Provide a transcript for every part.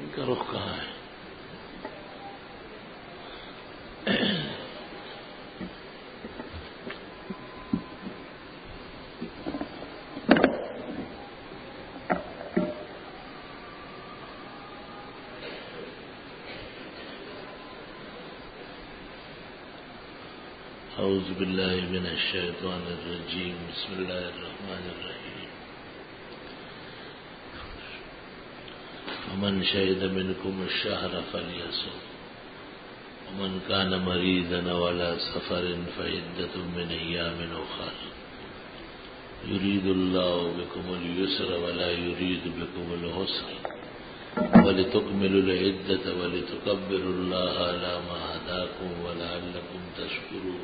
ان کا رخ کہاں ہے؟ اعوذ باللہ من الشیطان الرجیم بسم اللہ الرحمن الرحیم ومن شهد منکم الشہر فلیصم ومن کان مریضا وعلی سفر فعدۃ من ایام اخر یرید اللہ بکم اليسر ولا یرید بکم العسر وَلِتُكْمِلُوا الْعِدَّةَ وَلِتُكَبِّرُوا اللَّهَ عَلَى مَا هَدَاكُمْ وَلَعَلَّكُمْ تَشْكُرُونَ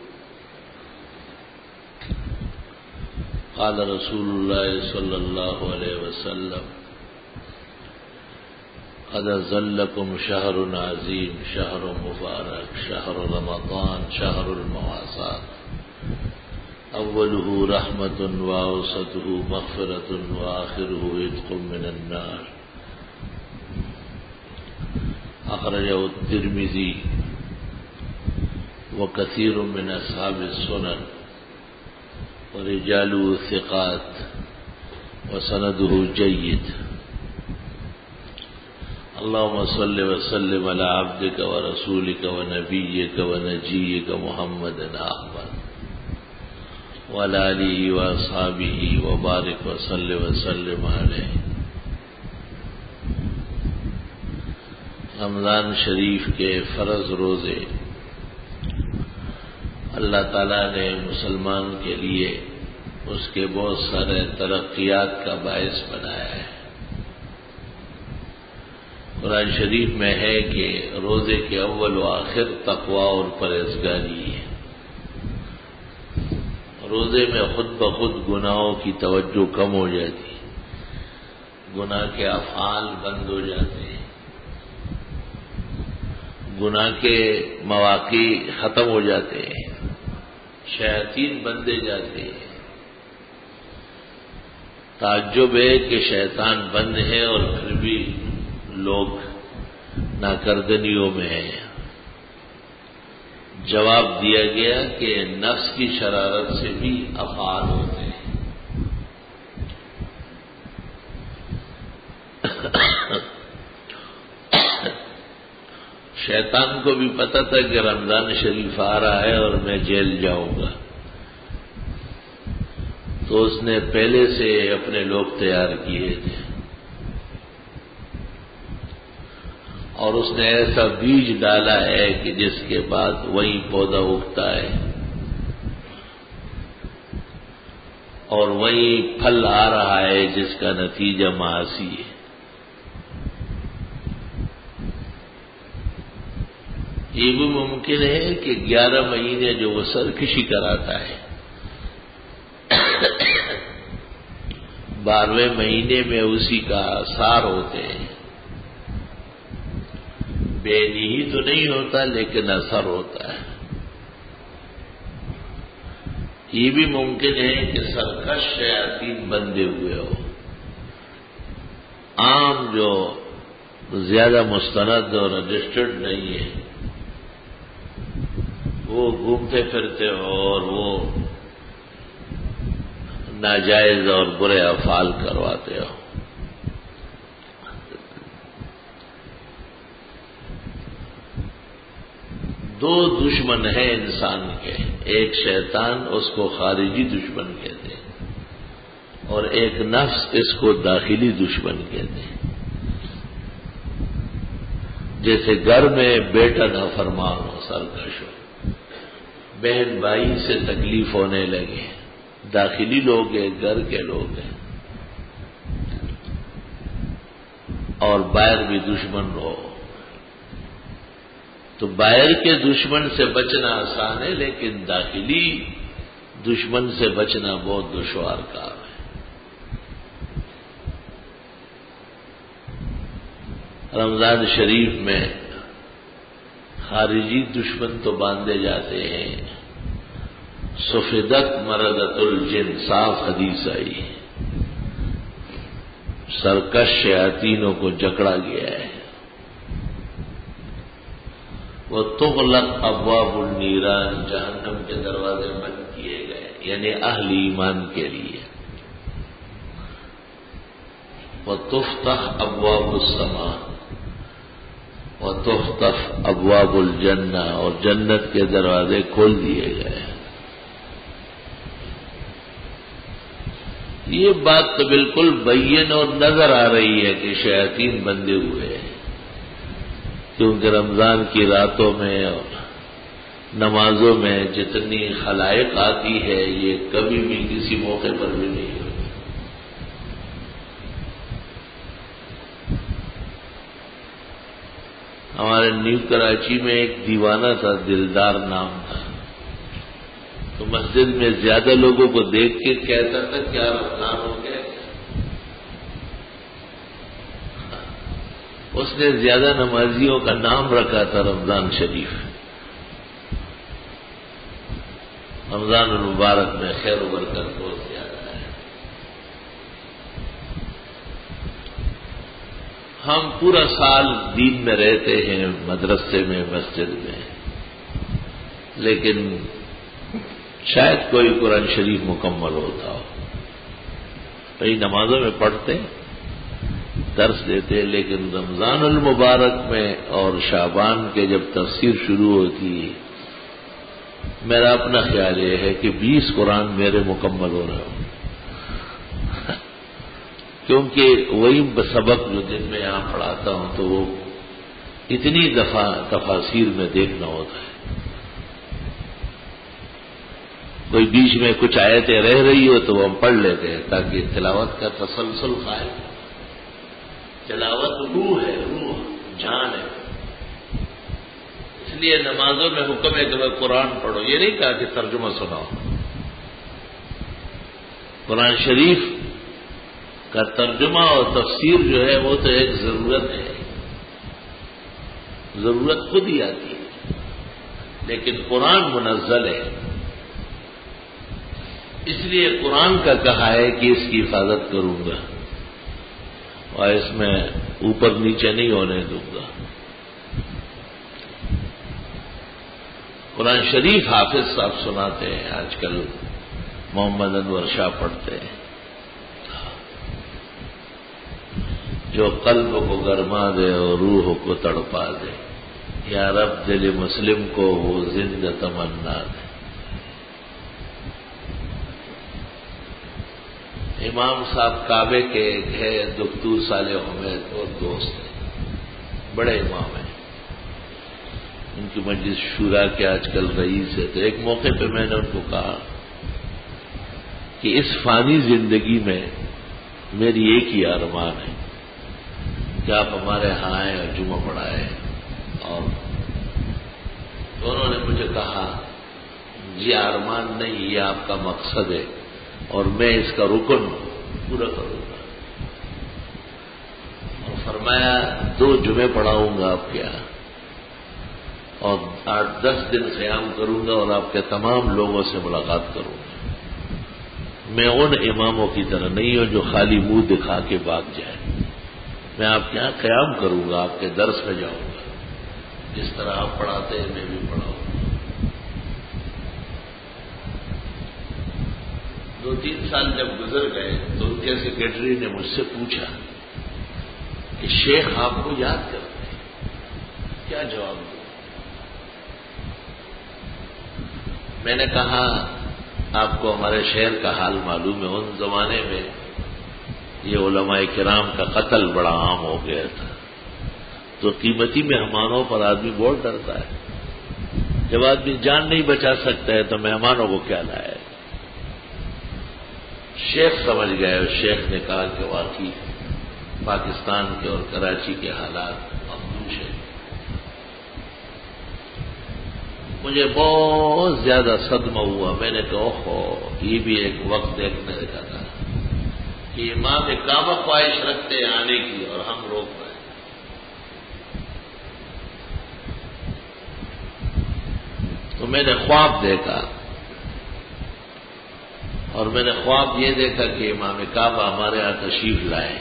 قال رسول الله صلى الله عليه وسلم قد ظلكم شهر عظيم شهر مبارك شهر رمضان شهر المواساة أوله رحمة وأوسطه مغفرة وآخره عتق من النار أخرجه الترمذي وكثير من أصحاب السنن ورجاله ثقات وسنده جيد اللهم صل وسلم على عبدك ورسولك ونبيك ونجيك محمد أحمد وعلى آله وأصحابه وبارك وسلم عليه. رمضان شریف کے فرض روزے اللہ تعالیٰ نے مسلمان کے لیے اس کے بہت سارے ترقیات کا باعث بنایا ہے. قرآن شریف میں ہے کہ روزے کے اول و آخر تقوی اور پرہیزگاری ہے. روزے میں خود بخود گناہوں کی توجہ کم ہو جاتی ہے، گناہ کے افعال بند ہو جاتے ہیں، گناہ کے مواقع ختم ہو جاتے ہیں، شیاطین بندے جاتے ہیں. تعجب ہے کہ شیطان بند ہے اور پھر بھی لوگ ناکردنیوں میں ہیں. جواب دیا گیا کہ نفس کی شرارت سے بھی افعال ہوتے ہیں. شیطان کو بھی پتا تھا کہ رمضان شریف آ رہا ہے اور میں جیل جاؤں گا، تو اس نے پہلے سے اپنے لوگ تیار کیے تھے اور اس نے ایسا بیج ڈالا ہے کہ جس کے بعد وہی پودا اگتا ہے اور وہی پھل آ رہا ہے جس کا نتیجہ معاصی ہے. یہ بھی ممکن ہے کہ 11 مہینے جو وہ سرکشی کراتا ہے 12ویں مہینے میں اسی کا آثار ہوتے ہیں. بے نیہی تو نہیں ہوتا لیکن اثر ہوتا ہے. یہ بھی ممکن ہے کہ سرکش شیاطین بندے ہوئے ہو، عام جو زیادہ مستند اور رجسٹرڈ نہیں ہے وہ گھومتے پھرتے ہو اور وہ ناجائز اور برے افعال کرواتے ہو. دو دشمن ہیں انسان کے، ایک شیطان اس کو خارجی دشمن کہتے ہیں اور ایک نفس اس کو داخلی دشمن کہتے ہیں. جیسے گھر میں بیٹا نافرمان ہو، سرکش ہو، بہن بھائی سے تکلیف ہونے لگے، داخلی لوگ ہیں، گھر کے لوگ ہیں، اور باہر بھی دشمن ہو تو باہر کے دشمن سے بچنا آسان ہے لیکن داخلی دشمن سے بچنا بہت دشوار کام ہے. رمضان شریف میں خارجی دشمن تو باندھے جاتے ہیں. سفیدت مردت الجن، صاف حدیث آئی، سرکش شیاطینوں کو جکڑا گیا ہے. وَتُغْلَقْ أَبْوَابُ النِّيرَانِ، جہنم کے دروازے بند کیے گئے، یعنی اہل ایمان کے لیے. وَتُفْتَحْ أَبْوَابُ السَّمَاءِ وَتُفْتَحْ أَبْوَابُ الْجَنَّةِ، اور جنت کے دروازے کھول دیے گئے. یہ بات تو بالکل بین اور نظر آ رہی ہے کہ شیاطین بندے ہوئے ہیں، کیونکہ رمضان کی راتوں میں اور نمازوں میں جتنی خلائق آتی ہے یہ کبھی بھی کسی موقع پر بھی نہیں ہوتی. ہمارے نیو کراچی میں ایک دیوانہ تھا، دلدار نام تھا، تو مسجد میں زیادہ لوگوں کو دیکھ کے کہتا تھا کیا رمضان ہو گیا. اس نے زیادہ نمازیوں کا نام رکھا تھا رمضان شریف. رمضان المبارک میں خیر و برکت بہت زیادہ ہے. ہم پورا سال دین میں رہتے ہیں، مدرسے میں، مسجد میں، لیکن شاید کوئی قرآن شریف مکمل ہوتا ہو. کئی نمازوں میں پڑھتے، درس دیتے، لیکن رمضان المبارک میں اور شعبان کے جب تفسیر شروع ہوتی ہے، میرا اپنا خیال یہ ہے کہ 20 قرآن میرے مکمل ہو رہے ہوں، کیونکہ وہی سبق جو دن میں یہاں پڑھاتا ہوں تو وہ اتنی دفعہ تفاسیر میں دیکھنا ہوتا ہے. کوئی بیچ میں کچھ آیتیں رہ رہی ہو تو وہ ہم پڑھ لیتے ہیں تاکہ تلاوت کا تسلسل قائم. تلاوت روح ہے، روح جان ہے. اس لیے نمازوں میں حکم ہے کہ وہ قرآن پڑھو. یہ نہیں کہا کہ ترجمہ سناؤ. قرآن شریف کا ترجمہ اور تفسیر جو ہے وہ تو ایک ضرورت ہے، ضرورت خود ہی آتی ہے، لیکن قرآن منزل ہے. اس لیے قرآن کا کہا ہے کہ اس کی حفاظت کروں گا اور اس میں اوپر نیچے نہیں ہونے دوں گا. قرآن شریف حافظ صاحب سناتے ہیں، آج کل محمد انور شاہ پڑھتے ہیں، جو قلب کو گرما دے اور روح کو تڑپا دے، یا رب دل مسلم کو وہ زندہ تمنا دے. امام صاحب کعبے کے ہے، دکتور صالح حمید اور دوست ہیں، بڑے امام ہیں. ان کی مجلس شورا کے آج کل رئیس ہے. تو ایک موقع پہ میں نے ان کو کہا کہ اس فانی زندگی میں میری ایک ہی ارمان ہے کہ آپ ہمارے ہاں آئیں اور جمعہ پڑھائیں. اور انہوں نے مجھے کہا یہ ارمان نہیں، یہ آپ کا مقصد ہے اور میں اس کا رکن پورا کروں گا. اور فرمایا 2 جمعے پڑھاؤں گا آپ کے یہاں اور 8-10 دن قیام کروں گا اور آپ کے تمام لوگوں سے ملاقات کروں گا. میں ان اماموں کی طرح نہیں ہوں جو خالی منہ دکھا کے بھاگ جائیں. میں آپ کے یہاں قیام کروں گا، آپ کے درس میں جاؤں گا، جس طرح آپ پڑھاتے ہیں میں بھی پڑھاؤں گا. 2-3 سال جب گزر گئے تو ان کے سیکرٹری نے مجھ سے پوچھا کہ شیخ آپ کو یاد کرتے ہیں، کیا جواب دوں؟ میں نے کہا آپ کو ہمارے شہر کا حال معلوم ہے، ان زمانے میں یہ علماء کرام کا قتل بڑا عام ہو گیا تھا، تو قیمتی مہمانوں پر آدمی بہت ڈرتا ہے. جب آدمی جان نہیں بچا سکتا ہے تو مہمانوں کو کیا لائے. شیخ سمجھ گئے اور شیخ نے کہا کہ واقعی پاکستان کے اور کراچی کے حالات مخدوش ہیں. مجھے بہت زیادہ صدمہ ہوا. میں نے کہا اوہو، یہ بھی ایک وقت دیکھنے کا تھا کہ امام کعبہ خواہش رکھتے ہیں آنے کی اور ہم روک رہے ہیں. تو میں نے خواب دیکھا اور میں نے خواب یہ دیکھا کہ امام کعبہ ہمارے یہاں تشریف لائے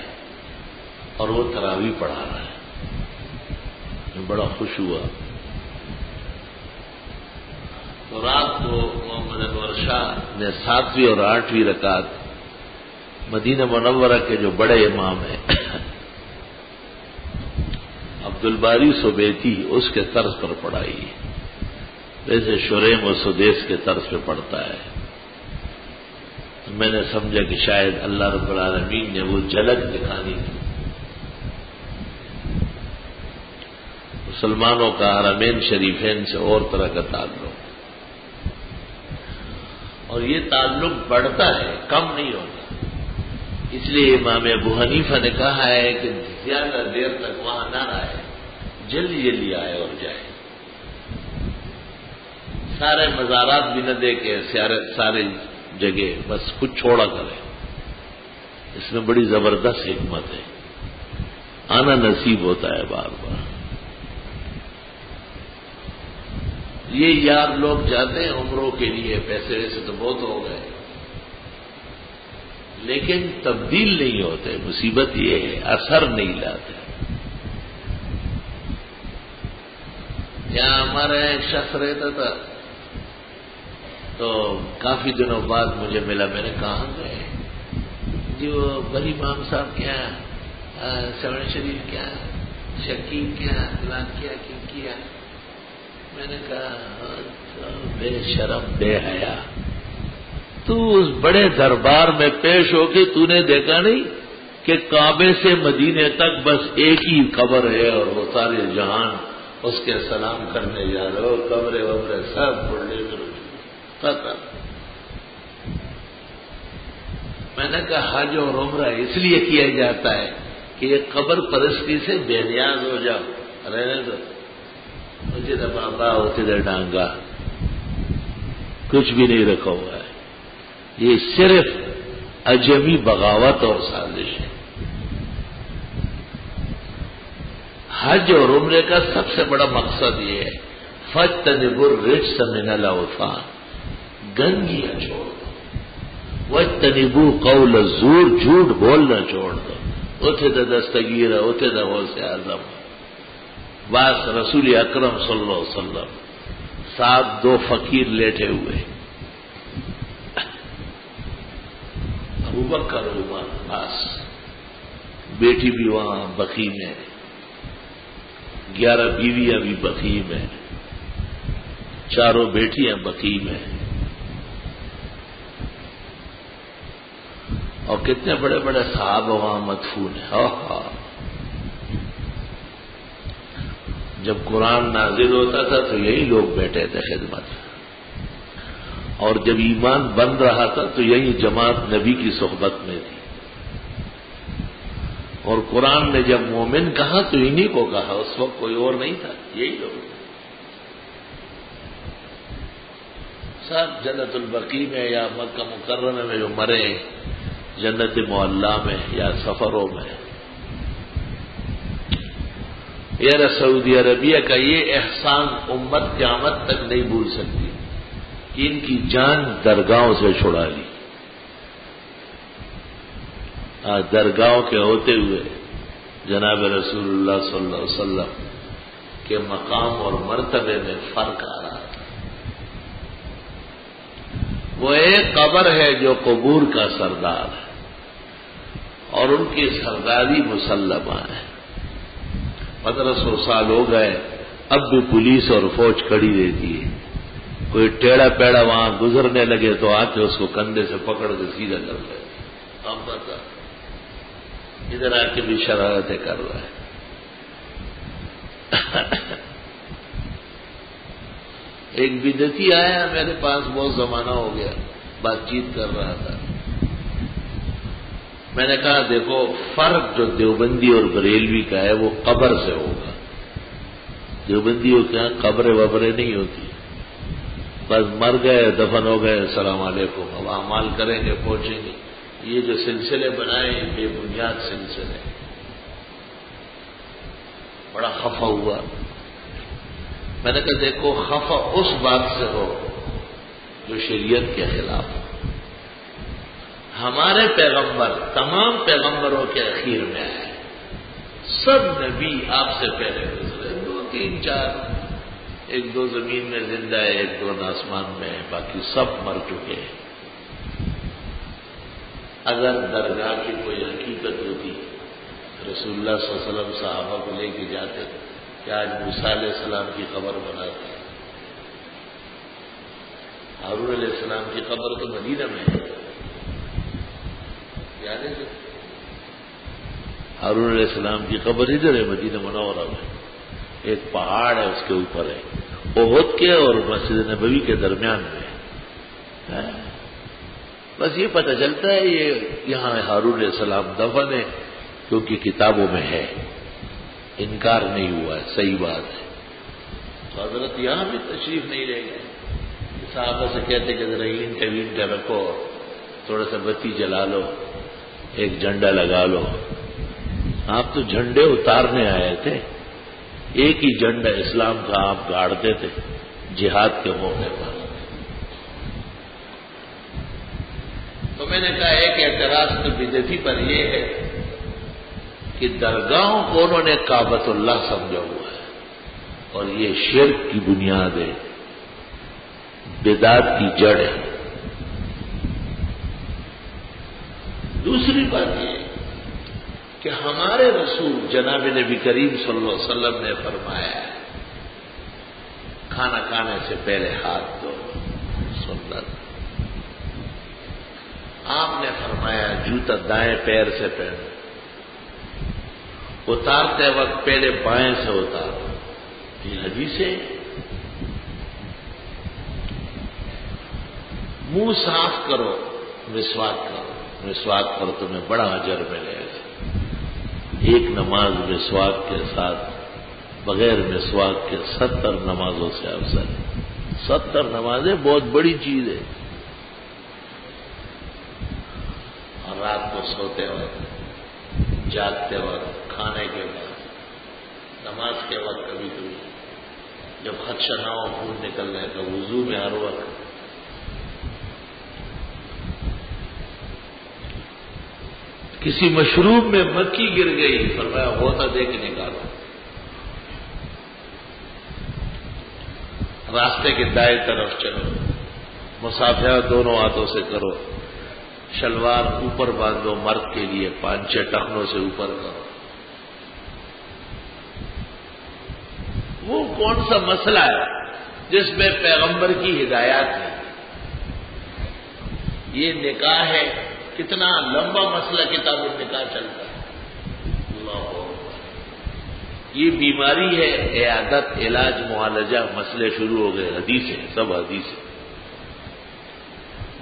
اور وہ تراویح پڑھا رہا ہے. میں بڑا خوش ہوا. تو رات کو محمد انور شاہ نے 7ویں اور 8ویں رکعت مدینہ منورہ کے جو بڑے امام ہیں عبد الباری سبیتی اس کے طرز پر پڑھائی، ویسے شریم و سدیس کے طرز پہ پڑھتا ہے۔ میں نے سمجھا کہ شاید اللہ رب العالمین نے وہ جھلک دکھانی تھی۔ مسلمانوں کا حرمین شریفین سے اور طرح کا تعلق، اور یہ تعلق بڑھتا ہے، کم نہیں ہوتا۔ اس لیے امام ابو حنیفہ نے کہا ہے کہ زیادہ دیر تک وہاں نہ رہے، جلدی جلدی آئے اور جائے، سارے مزارات بھی نہ دیکھے، سارے جگہ بس کچھ چھوڑا کرے۔ اس میں بڑی زبردست حکمت ہے، آنا نصیب ہوتا ہے بار بار۔ یہ یار لوگ جاتے ہیں عمروں کے لیے، پیسے ویسے تو بہت ہو گئے، لیکن تبدیل نہیں ہوتے۔ مصیبت یہ ہے اثر نہیں لاتے۔ یہاں ہمارا ایک شخص رہتا تھا، تو کافی دنوں بعد مجھے ملا، میں نے کہاں گئے؟ جی وہ بری امام صاحب کیا، سوڑ شریف کیا، شکیل کیا، فلان کیا۔ میں نے کہا بے شرم بے حیا، تو اس بڑے دربار میں پیش ہو کے تو نے دیکھا نہیں کہ کعبے سے مدینے تک بس ایک ہی قبر ہے اور وہ سارے جہان اس کے سلام کرنے جا رہے ہو، قبرے وبرے سب بڑھنے ختم۔ میں نے کہا حج اور عمرہ اس لیے کیا جاتا ہے کہ یہ قبر پرستی سے بے نیاز ہو جاؤ، رہنے دو، مجھے تو بابا ہوتے دے ڈانگا، کچھ بھی نہیں رکھا ہوا ہے۔ یہ صرف اجمی بغاوت اور سازش ہے۔ حج اور عمرے کا سب سے بڑا مقصد یہ ہے فَاجْتَنِبُوا الرِّجْسَ مِنَ الْأَوْثَانِ، گندگیاں چھوڑ دو، وَاجْتَنِبُوا قَوْلَ الزُّورِ، جھوٹ بولنا چھوڑ دو، اتھے دا دستگیر، اتھے دا غوث اعظم۔ بس رسول اکرم صلی اللہ علیہ وسلم ساتھ 2 فقیر لیٹے ہوئے، ابوبکر عمر، بس بیٹی بھی وہاں بقیع میں، 11 بیویاں بھی بقیع میں، 4 بیٹیاں بقیع میں، اور کتنے بڑے بڑے صحابہ وہاں مدفون ہیں۔ جب قرآن نازل ہوتا تھا تو یہی لوگ بیٹھے تھے خدمت، اور جب ایمان بن رہا تھا تو یہی جماعت نبی کی صحبت میں تھی، اور قرآن نے جب مومن کہا تو انہی کو کہا، اس وقت کوئی اور نہیں تھا، یہی لوگ سب جنت البقیع میں یا مکہ مکرمہ میں جو مرے، جنت معلیٰ میں یا سفروں میں۔ یار سعودی عربیہ کا یہ احسان امت قیامت تک نہیں بھول سکتی کہ ان کی جان درگاہوں سے چھڑا لی۔ درگاہوں کے ہوتے ہوئے جناب رسول اللہ صلی اللہ علیہ وسلم کے مقام اور مرتبے میں فرق آ رہا تھا۔ وہ ایک قبر ہے جو قبور کا سردار ہے، اور ان کی سرداری مسلمہ ہے۔ 1500 سال ہو گئے، اب بھی پولیس اور فوج کھڑی رہتی ہے۔ کوئی ٹیڑھا پیڑا وہاں گزرنے لگے تو آ کے اس کو کندھے سے پکڑ کے سیدھا کر دیتے۔ اب بتا ادھر آ کے بھی شرارتیں کر رہا ہے۔ ایک بدعتی آیا میرے پاس، بہت زمانہ ہو گیا، بات چیت کر رہا تھا۔ میں نے کہا دیکھو فرق جو دیوبندی اور بریلوی کا ہے وہ قبر سے ہوگا۔ دیوبندیوں کے یہاں قبریں وبریں نہیں ہوتی، بس مر گئے دفن ہو گئے السلام علیکم، اب اعمال کریں گے پہنچیں گے۔ یہ جو سلسلے بنائے بے بنیاد سلسلے، بڑا خفا ہوا۔ میں نے کہا دیکھو خفا اس بات سے ہو جو شریعت کے خلاف ہو۔ ہمارے پیغمبر تمام پیغمبروں کے اخیر میں آئے، سب نبی آپ سے پہلے گزرے، 2 3 4 ایک دو زمین میں زندہ ہے، ایک دو آسمان میں ہے، باقی سب مر چکے ہیں۔ اگر درگاہ کی کوئی حقیقت ہوتی رسول اللہ صلی اللہ علیہ وسلم صحابہ کو لے کے جاتے کہ آج موسیٰ علیہ السلام کی قبر بناتے، ہارون علیہ السلام کی قبر تو مدینہ میں ہے، یاد ہے؟ ہارون علیہ السلام کی قبر ادھر ہے مدینہ منورہ میں، ایک پہاڑ ہے اس کے اوپر ہے، احد کے اور مسجد نبوی کے درمیان میں ہے۔ بس یہ پتہ چلتا ہے یہ یہاں ہارون علیہ السلام دفن ہے، کیونکہ کتابوں میں ہے، انکار نہیں ہوا ہے، صحیح بات ہے۔ تو حضرت یہاں بھی تشریف نہیں لے گئے، صحابہ سے کہتے کہ ذرا اینٹ رکھو، تھوڑا سا بتی جلا لو، ایک جھنڈا لگا لو۔ آپ تو جھنڈے اتارنے آئے تھے، ایک ہی جھنڈا اسلام کا آپ گاڑتے تھے جہاد کے موقع پر۔ تو میں نے کہا ایک اعتراض تو بدعتی پر یہ ہے کہ درگاہوں کو انہوں نے کعبۃ اللہ سمجھا ہوا ہے، اور یہ شرک کی بنیاد ہے، بدعت کی جڑ ہے۔ دوسری بات یہ کہ ہمارے رسول جناب نبی کریم صلی اللہ علیہ وسلم نے فرمایا کھانا کھانے سے پہلے ہاتھ دھو، سنت۔ آپ نے فرمایا جوتا دائیں پیر سے پہنو، اتارتے وقت پہلے بائیں سے اتارو، یہ حدیث ہے۔ منہ صاف کرو، مسواک کرو، مسواک پر تمہیں بڑا اجر ملے گا۔ ایک نماز مسواک کے ساتھ بغیر مسواک کے 70 نمازوں سے افضل ہے۔ 70 نمازیں بہت بڑی چیز ہے۔ اور رات کو سوتے وقت، جاگتے وقت، کھانے کے بعد، نماز کے وقت، کبھی کبھی جب خدشہ نہ ہو خون نکلنے کا، وضو میں ہر وقت۔ کسی مشروب میں مکھی گر گئی، فرمایا ہوتا دے کے نکالو۔ راستے کے دائیں طرف چلو، مسافہ دونوں ہاتھوں سے کرو، شلوار اوپر باندھو، مرد کے لیے 5-6 ٹخنوں سے اوپر کرو۔ وہ کون سا مسئلہ ہے جس میں پیغمبر کی ہدایات ہے؟ یہ نکاح ہے، کتنا لمبا مسئلہ کتاب النکاح چلتا ہے۔ اللہ اکبر۔ یہ بیماری ہے، عیادت، علاج، معالجہ، مسئلے شروع ہو گئے، حدیث ہے، سب حدیث ہے۔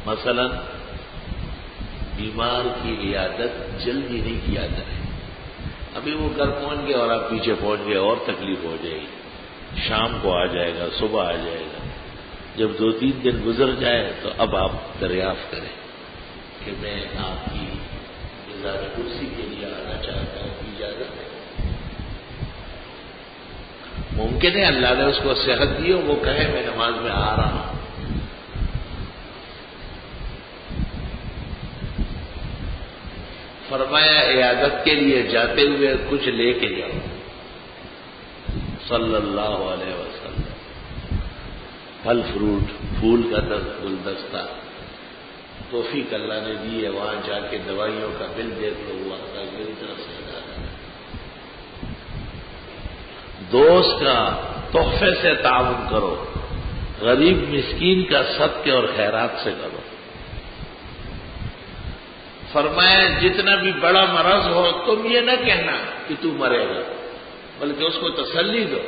مثلا بیمار کی عیادت جلدی نہیں کیا جائے، ابھی وہ گھر پہنچ گئے اور آپ پیچھے پہنچ گئے اور تکلیف ہو جائے گی، شام کو آ جائے گا، صبح آ جائے گا۔ جب 2-3 دن گزر جائے تو اب آپ دریافت کریں کہ میں آپ کی اظہار کرسی کے لیے آنا چاہتا ہوں، اجازت ہے؟ ممکن ہے اللہ نے اس کو صحت دی ہو، وہ کہے میں نماز میں آ رہا ہوں۔ فرمایا عیادت کے لیے جاتے ہوئے کچھ لے کے جاؤ، صلی اللہ علیہ وسلم، پھل فروٹ، پھول کا گلدستہ، توفیق اللہ نے دی ہے، وہاں جا کے دوائیوں کا بل دیکھ لو، وہ آتا میری طرف سے دوست کا تحفے سے تعاون کرو، غریب مسکین کا صدقے اور خیرات سے کرو۔ فرمایا جتنا بھی بڑا مرض ہو تم یہ نہ کہنا کہ تو مرے گا، بلکہ اس کو تسلی دو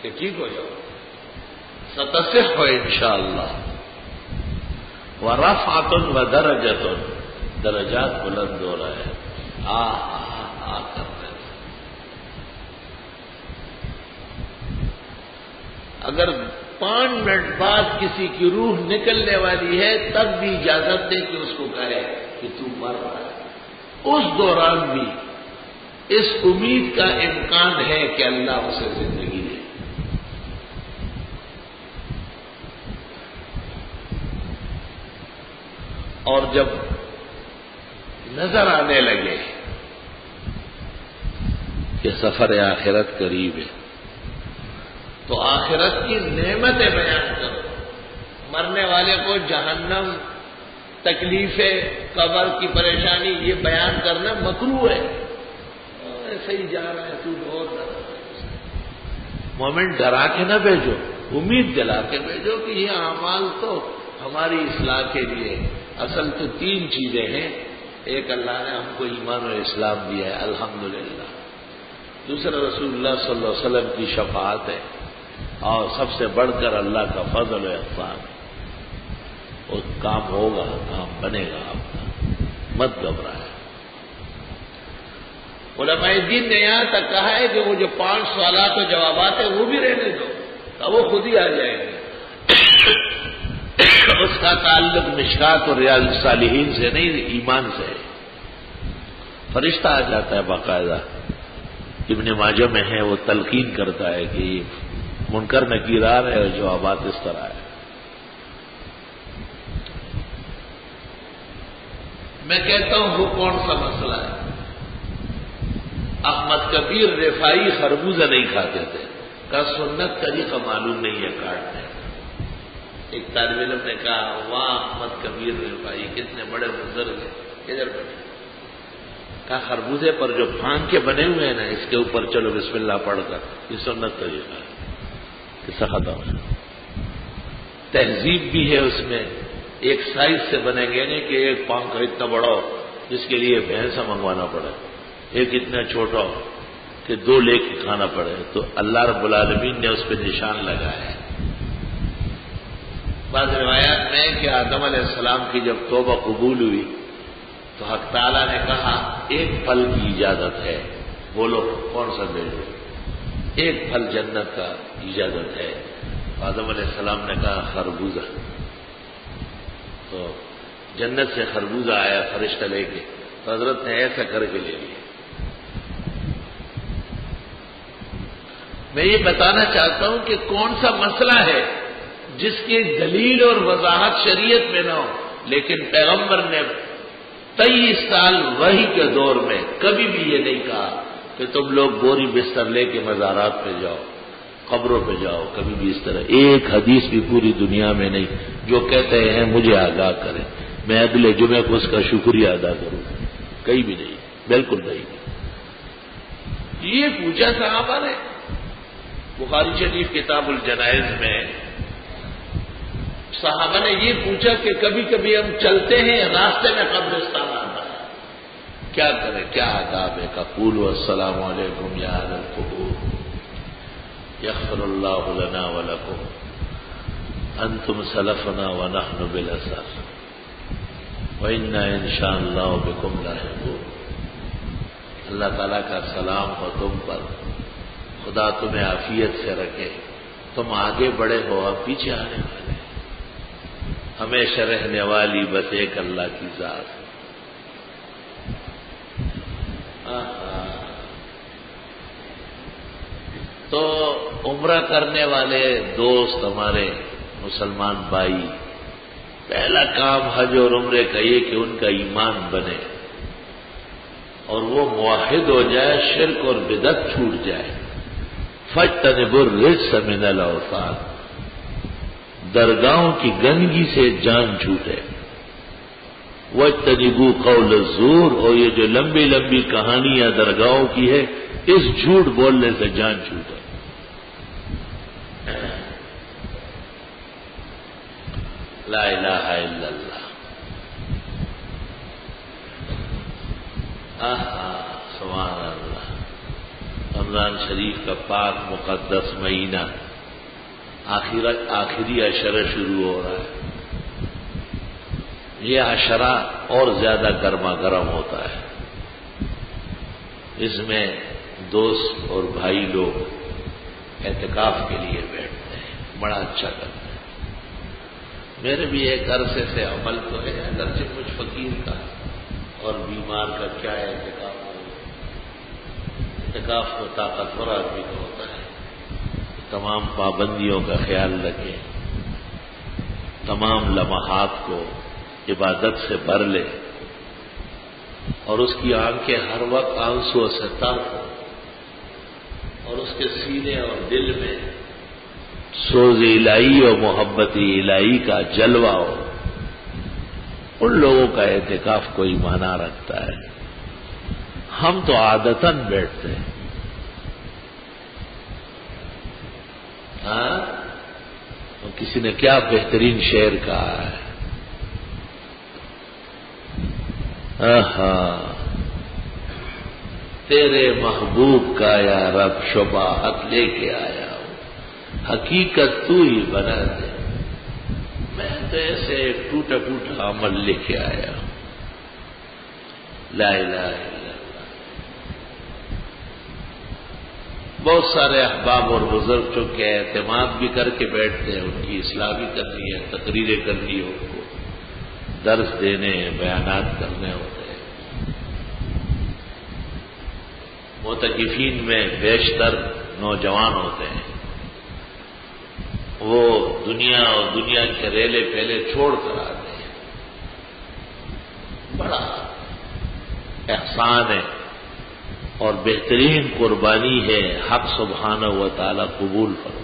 کہ ٹھیک ہو جاؤ، ستصح ہو انشاءاللہ، ورفعۃ ودرجۃ، درجات بلند ہو رہا ہے، آ کر رہے۔ اگر 5 منٹ بعد کسی کی روح نکلنے والی ہے تب بھی اجازت دے کہ اس کو کہے کہ تو مر رہا ہے، اس دوران بھی اس امید کا امکان ہے کہ اللہ اسے زندگی دے۔ اور جب نظر آنے لگے کہ سفر آخرت قریب ہے، تو آخرت کی نعمتیں بیان کرو. مرنے والے کو جہنم، تکلیفیں، قبر کی پریشانی یہ بیان کرنا مکروہ ہے. ایسے ہی جا رہا ہے تو بہت ڈرا. مومن ڈرا کے نہ بھیجو، امید دلا کے بھیجو کہ یہ اعمال تو ہماری اصلاح کے لیے. اصل تو 3 چیزیں ہیں. ایک، اللہ نے ہم کو ایمان و اسلام دیا ہے الحمدللہ. دوسرا، رسول اللہ صلی اللہ علیہ وسلم کی شفاعت ہے. اور سب سے بڑھ کر اللہ کا فضل و احسان. وہ کام ہوگا، کام بنے گا آپ کا، مت گھبرائے. علماء دین نے یہاں تک کہا ہے کہ وہ جو 5 سوالات و جوابات ہیں وہ بھی رہنے دو، وہ خود ہی آ جائیں گے. اس کا تعلق مشکات اور ریاض الصالحین سے نہیں، ایمان سے ہے. فرشتہ آ جاتا ہے باقاعدہ. ابن ماجہ میں ہے، وہ تلقین کرتا ہے کہ یہ منکر نکیر آ رہے اور جوابات اس طرح ہے. میں کہتا ہوں وہ کون سا مسئلہ ہے؟ احمد کبیر رفاعی خربوزہ نہیں کھاتے تھے. کا سنت طریقہ معلوم نہیں ہے کاٹنے. ایک طالب علم نے کہا واہ احمد کبیر رفاعی کتنے بڑے بزرگ ہیں، ادھر بیٹھے. کہا خربوزے پر جو پھانگ کے بنے ہوئے ہیں نا، اس کے اوپر چلو بسم اللہ پڑھ کر، یہ سنت طریقہ ہے. قصہ ختم. تہذیب بھی ہے اس میں. ایک سائز سے بنے گے نہیں کہ ایک پانگ کا اتنا بڑا ہو جس کے لیے بھینسا منگوانا پڑے، ایک اتنا چھوٹا ہو کہ 2 لے کے کھانا پڑے. تو اللہ رب العالمین نے اس پہ نشان لگایا ہے. بعض روایات میں کہ آدم علیہ السلام کی جب توبہ قبول ہوئی تو حق تعالیٰ نے کہا 1 پھل کی اجازت ہے. بولو کون سا بھیجو؟ 1 پھل جنت کا اجازت ہے. آدم علیہ السلام نے کہا خربوزہ. تو جنت سے خربوزہ آیا فرشتہ لے کے، تو حضرت نے ایسا کر کے لے لیا. میں یہ بتانا چاہتا ہوں کہ کون سا مسئلہ ہے جس کی دلیل اور وضاحت شریعت میں نہ ہو. لیکن پیغمبر نے 23 سال وحی کے دور میں کبھی بھی یہ نہیں کہا کہ تم لوگ بوری بستر لے کے مزارات پہ جاؤ، قبروں پہ جاؤ. کبھی بھی اس طرح ایک حدیث بھی پوری دنیا میں نہیں. جو کہتے ہیں مجھے آگاہ کریں، میں اگلے جمعے کو اس کا شکریہ ادا کروں. کہیں بھی نہیں، بالکل نہیں. یہ پوچھا صحابہ نے. بخاری شریف کتاب الجنائز میں صحابہ نے یہ پوچھا کہ کبھی کبھی ہم چلتے ہیں، راستے میں قبرستان آتا ہے، کیا کریں، کیا آداب ہے؟ قولوا السلام علیکم یا اہل القبور یغفر اللہ لنا ولکم انتم سلفنا ونحن بالاثر وانا ان شاء اللہ بکم لاحقون. اللہ تعالیٰ کا سلام ہو تم پر، خدا تمہیں عافیت سے رکھے. تم آگے بڑے ہو، اب پیچھے آنے والے. ہمیشہ رہنے والی بس ایک اللہ کی ذات. تو عمرہ کرنے والے دوست ہمارے مسلمان بھائی، پہلا کام حج اور عمرے کا یہ کہ ان کا ایمان بنے اور وہ موحد ہو جائے، شرک اور بدعت چھوٹ جائے. فاجتنبوا الرجس من الاوثان، درگاہوں کی گندگی سے جان چھوٹے. واجتنبوا قول الزور، اور یہ جو لمبی لمبی کہانیاں درگاہوں کی ہے، اس جھوٹ بولنے سے جان چھوٹے. لا الہ الا اللہ. سبحان اللہ. رمضان شریف کا پاک مقدس مہینہ آخری عشرہ شروع ہو رہا ہے. یہ عشرہ اور زیادہ گرما گرم ہوتا ہے. اس میں دوست اور بھائی لوگ اعتکاف کے لیے بیٹھتے ہیں، بڑا اچھا کرتے ہیں. میرے بھی ایک عرصے سے عمل تو ہے، اگرچہ کچھ فقیر کا اور بیمار کا کیا اعتکاف ہو. اعتکاف تو طاقتور آدمی کا ہوتا ہے. تمام پابندیوں کا خیال رکھے، تمام لمحات کو عبادت سے بھر لے اور اس کی آنکھیں ہر وقت آنسو سے تر ہو اور اس کے سینے اور دل میں سوز الہی اور محبت الہی کا جلوہ ہو، ان لوگوں کا اعتکاف کوئی معنی رکھتا ہے۔ ہم تو عادتاً بیٹھتے ہیں۔ ہاں، تو کسی نے کیا بہترین شعر کہا ہے، تیرے محبوب کا یا رب شباہت لے کے آیا ہوں، حقیقت تو ہی بنا دے، میں تو ایسے ایک ٹوٹا ٹوٹا عمل لے کے آیا ہوں۔ لا الہ الا اللہ۔ بہت سارے احباب اور بزرگ چونکہ اعتماد بھی کر کے بیٹھتے ہیں، ان کی اصلاح بھی کرنی ہے، تقریریں کرنی ہے، ان کو درس دینے، بیانات کرنے ہوتے ہیں۔ معتکفین میں بیشتر نوجوان ہوتے ہیں، وہ دنیا اور دنیا کے ریلے پہلے چھوڑ کر آتے ہیں۔ بڑا احسان ہے اور بہترین قربانی ہے، حق سبحانہ و تعالی قبول فرمائے۔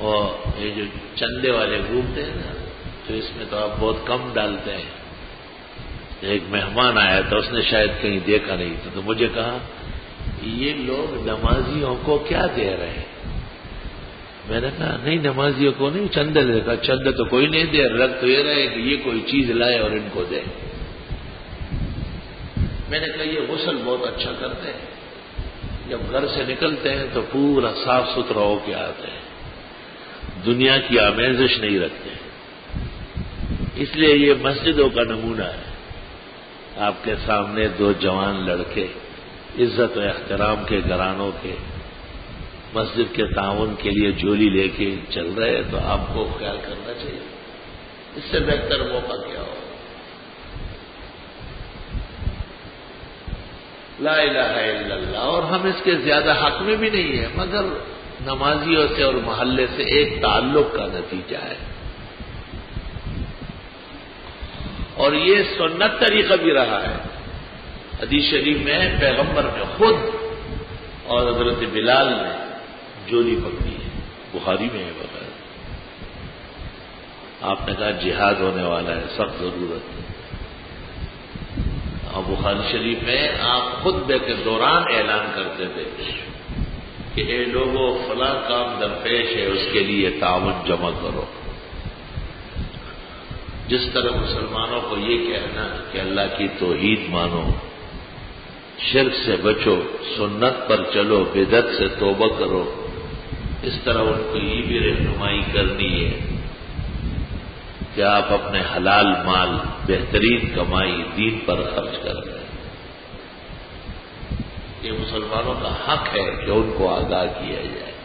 اور یہ جو چندے والے گھومتے ہیں نا، تو اس میں تو آپ بہت کم ڈالتے ہیں۔ ایک مہمان آیا تھا، اس نے شاید کہیں دیکھا نہیں تھا، تو مجھے کہا یہ لوگ نمازیوں کو کیا دے رہے ہیں؟ میں نے کہا نہیں، نمازیوں کو نہیں، چندے لے کہا چندے تو کوئی نہیں دے، رکھ تو یہ رہے کہ یہ کوئی چیز لائے اور ان کو دے۔ میں نے کہا یہ غسل بہت اچھا کرتے ہیں، جب گھر سے نکلتے ہیں تو پورا صاف ستھرا ہو کے آتے ہیں، دنیا کی آمیزش نہیں رکھتے، اس لیے یہ مسجدوں کا نمونہ ہے۔ آپ کے سامنے دو جوان لڑکے عزت و احترام کے گھرانوں کے مسجد کے تعاون کے لیے جولی لے کے چل رہے ہیں، تو آپ کو خیال کرنا چاہیے، اس سے بہتر موقع کیا ہو۔ لا الہ الا اللہ۔ اور ہم اس کے زیادہ حق میں بھی نہیں ہیں، مگر نمازیوں سے اور محلے سے ایک تعلق کا نتیجہ ہے، اور یہ سنت طریقہ بھی رہا ہے۔ حدیث شریف میں پیغمبر نے خود اور حضرت بلال نے جولی پکڑی ہے، بخاری میں ہے بغیر۔ آپ نے کہا جہاد ہونے والا ہے، سخت ضرورت ہے، اور بخاری شریف میں آپ خطبے کے دوران اعلان کرتے تھے کہ اے لوگوں، فلاں کام درپیش ہے، اس کے لیے تعاون جمع کرو۔ جس طرح مسلمانوں کو یہ کہنا کہ اللہ کی توحید مانو، شرک سے بچو، سنت پر چلو، بدعت سے توبہ کرو، اس طرح ان کو یہ بھی رہنمائی کرنی ہے کہ آپ اپنے حلال مال، بہترین کمائی دین پر خرچ کر رہے ہیں۔ یہ مسلمانوں کا حق ہے کہ ان کو آگاہ کیا جائے۔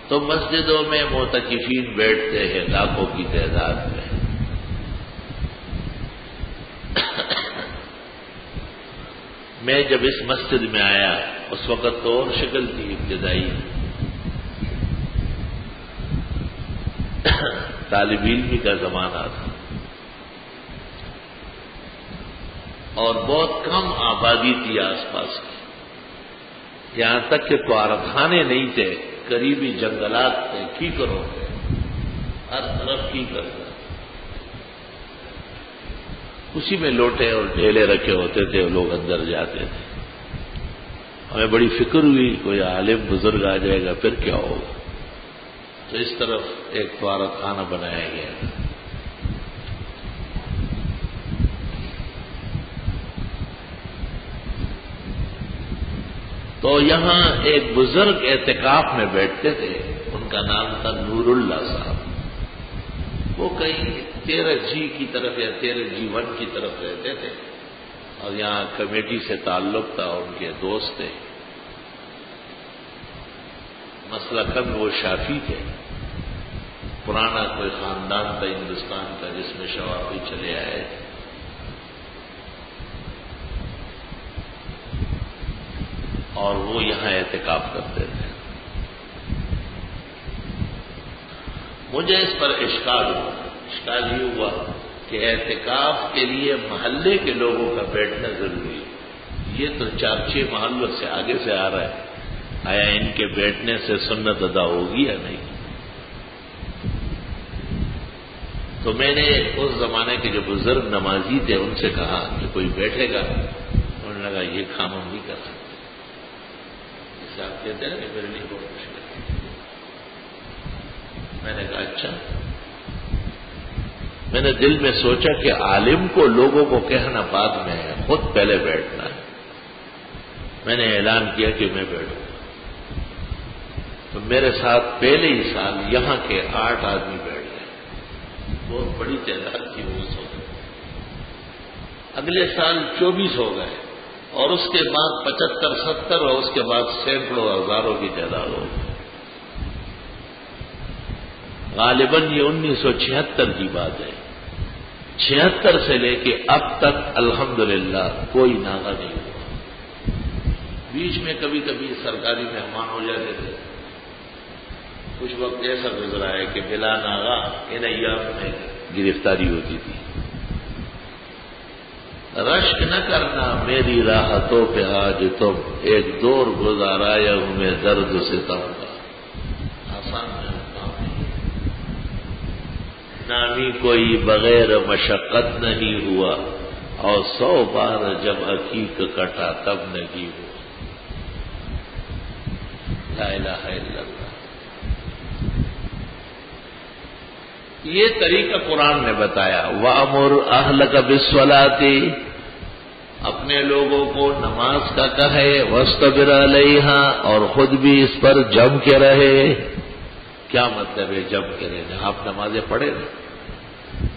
تو مسجدوں میں معتکفین بیٹھتے ہیں لاکھوں کی تعداد میں۔ میں جب اس مسجد میں آیا اس وقت تو اور شکل تھی ابتدائی، طالب علمی کا زمانہ تھا اور بہت کم آبادی تھی آس پاس کی، یہاں تک کہ کارخانے نہیں تھے، قریبی جنگلات تھے، کیکر ہوتے، ہر طرف کیکر تھا، اسی میں لوٹے اور ڈھیلے رکھے ہوتے تھے، لوگ اندر جاتے تھے۔ ہمیں بڑی فکر ہوئی کوئی عالم بزرگ آ جائے گا پھر کیا ہوگا، تو اس طرف ایک طہارت خانہ بنایا گیا۔ تو یہاں ایک بزرگ اعتکاف میں بیٹھتے تھے، ان کا نام تھا نور اللہ صاحب۔ وہ کہیں 13G کی طرف یا 13G1 کی طرف رہتے تھے، اور یہاں کمیٹی سے تعلق تھا، ان کے دوست تھے، مسلکن وہ شافعی تھے، پرانا کوئی خاندان تھا ہندوستان کا جس میں شوافی چلے آئے تھے۔ اور وہ یہاں اعتکاف کرتے تھے۔ مجھے اس پر اشکال یہ ہوا کہ اعتکاف کے لیے محلے کے لوگوں کا بیٹھنا ضروری ہے. یہ تو 4-6 محلوں سے آگے سے آ رہا ہے. آیا ان کے بیٹھنے سے سنت ادا ہوگی یا نہیں؟ تو میں نے اس زمانے کے جو بزرگ نمازی تھے ان سے کہا کہ کوئی بیٹھے گا؟ انہوں نے کہا یہ کام ہم نہیں کر سکتے. جیسے آپ کہتے ہیں نا کہ میرے لیے بہت مشکل ہے. میں نے کہا اچھا. میں نے دل میں سوچا کہ عالم کو لوگوں کو کہنا بعد میں ہے، خود پہلے بیٹھنا ہے. میں نے اعلان کیا کہ میں بیٹھوں. تو میرے ساتھ پہلے ہی سال یہاں کے 8 آدمی بیٹھ گئے. بہت بڑی تعداد تھی اس وقت. اگلے سال 24 ہو گئے اور اس کے بعد 75-70 اور اس کے بعد سینکڑوں ہزاروں کی تعداد ہو گئی. غالباً یہ 1976 کی بات ہے. 76 سے لے کے اب تک الحمدللہ کوئی ناغہ نہیں ہوا. بیچ میں کبھی کبھی سرکاری مہمان ہو جاتے تھے. کچھ وقت ایسا گزرا ہے کہ بلا ناغہ ان ایام میں گرفتاری ہوتی تھی. رشک نہ کرنا میری راحتوں پہ آج تم، ایک دور گزارایا ہوں میں درد ستم کا. آسان ہے کام نہیں. نامی کوئی بغیر مشقت نہیں ہوا، اور 100 بار جب عقیق کٹا تب نہیں ہوا. لا الہ الا اللہ. یہ طریقہ قرآن نے بتایا. وَأَمُرْ أَهْلَكَ بِالصَّلَاةِ، اپنے لوگوں کو نماز کا کہے. وَاسْتَبِرْ عَلَيْهَا، اور خود بھی اس پر جم کے رہے. کیا مطلب ہے جم کے رہنا؟ آپ نمازیں پڑھے نا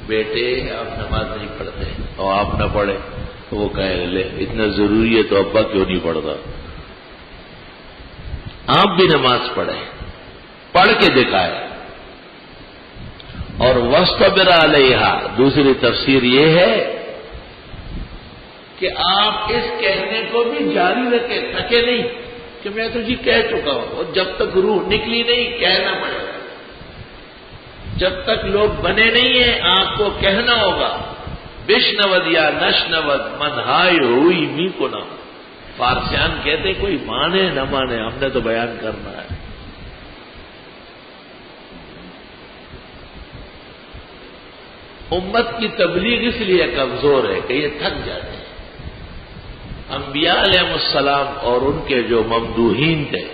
بیٹے، آپ نماز نہیں پڑھتے اور آپ نہ پڑھے تو وہ کہے لے اتنا ضروری ہے تو ابا کیوں نہیں پڑھتا؟ آپ بھی نماز پڑھیں، پڑھ کے دکھائے. اور وَاسْتَبِرْ عَلَيْهَا دوسری تفسیر یہ ہے کہ آپ اس کہنے کو بھی جاری رکھیں، تھکے نہیں کہ میں تو جی کہہ چکا ہوں. اور جب تک روح نکلی نہیں کہنا پڑے گا. جب تک لوگ بنے نہیں ہیں آپ کو کہنا ہوگا. بشنود یا نشنود منہائے ہوئی می کو نہ. فارسیان کہتے کوئی مانے نہ مانے ہم نے تو بیان کرنا ہے. امت کی تبلیغ اس لیے کمزور ہے کہ یہ تھک جاتے ہیں. انبیاء علیہ السلام اور ان کے جو ممدوحین تھے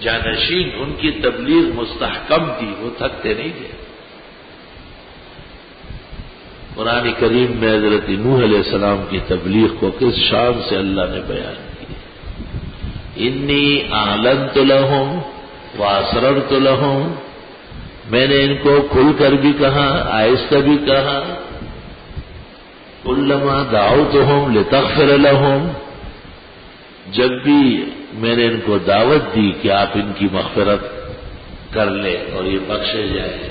جانشین، ان کی تبلیغ مستحکم تھی، وہ تھکتے نہیں تھے. قرآن کریم میں حضرت نوح علیہ السلام کی تبلیغ کو کس شان سے اللہ نے بیان کی. انی اعلنت لہم واسررت لہم، میں نے ان کو کھل کر بھی کہا، آہستہ بھی کہا. کلما دعوتہم لتغفر لہم، جب بھی میں نے ان کو دعوت دی کہ آپ ان کی مغفرت کر لیں اور یہ بخشے جائے.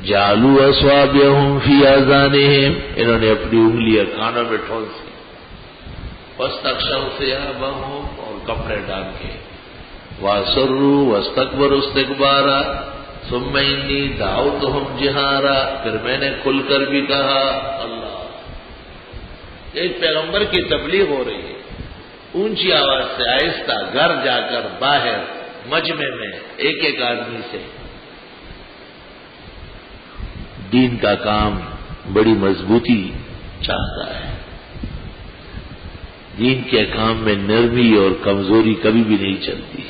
جعلوا اصابعہم فی آذانہم، انہوں نے اپنی انگلیاں کانوں میں ٹھونسی. واستغشوا ثیابہم، اور کپڑے ڈال کے. واصروا واستکبروا استکبارا ثم انی دعوتہم جہارا، پھر میں نے کھل کر بھی کہا. اللہ، ایک پیغمبر کی تبلیغ ہو رہی ہے اونچی آواز سے، آہستہ، گھر جا کر، باہر، مجمع میں، ایک ایک آدمی سے. دین کا کام بڑی مضبوطی چاہتا ہے. دین کے کام میں نرمی اور کمزوری کبھی بھی نہیں چلتی.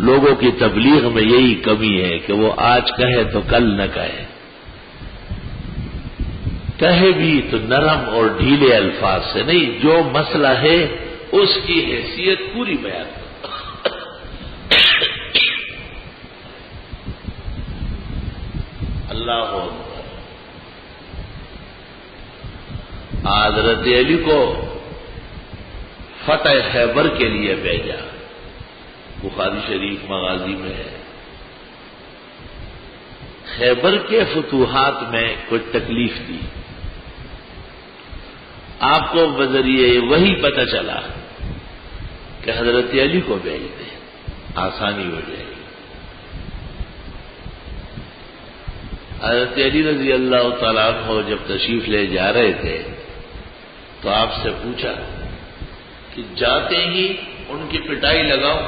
لوگوں کی تبلیغ میں یہی کمی ہے کہ وہ آج کہے تو کل نہ کہے. کہے بھی تو نرم اور ڈھیلے الفاظ سے نہیں، جو مسئلہ ہے اس کی حیثیت پوری بیان کرو. اللہ اکبر. حضرت علی کو فتح خیبر کے لیے بھیجا. بخاری شریف مغازی میں ہے. خیبر کے فتوحات میں کچھ تکلیف دی. آپ کو بذریعے وہی پتہ چلا کہ حضرت علی کو بھیج دیں، آسانی ہو جائے گی. حضرت علی رضی اللہ تعالیٰ عنہ جب تشریف لے جا رہے تھے تو آپ سے پوچھا کہ جاتے ہی ان کی پٹائی لگاؤ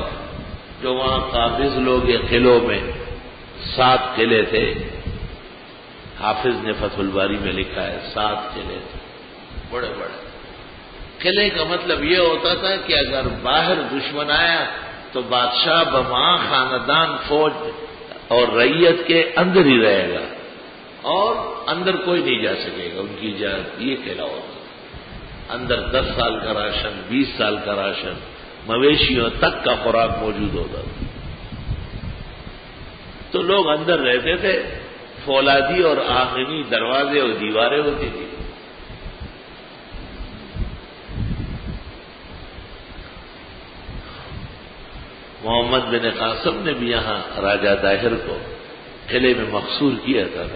جو وہاں قابض لوگ یہ قلعوں میں 7 قلعے تھے. حافظ نے فتح الباری میں لکھا ہے 7 قلعے تھے بڑے بڑے. قلعے کا مطلب یہ ہوتا تھا کہ اگر باہر دشمن آیا تو بادشاہ بماں خاندان فوج اور رعیت کے اندر ہی رہے گا اور اندر کوئی نہیں جا سکے گا. ان کی اجازت یہ قلعہ ہوتا. اندر 10 سال کا راشن 20 سال کا راشن مویشیوں تک کا خوراک موجود ہوتا تھا. تو لوگ اندر رہتے تھے. فولادی اور آنگنی دروازے اور دیواریں ہوتی تھی. محمد بن قاسم نے بھی یہاں راجہ داہر کو قلعے میں محصور کیا تھا.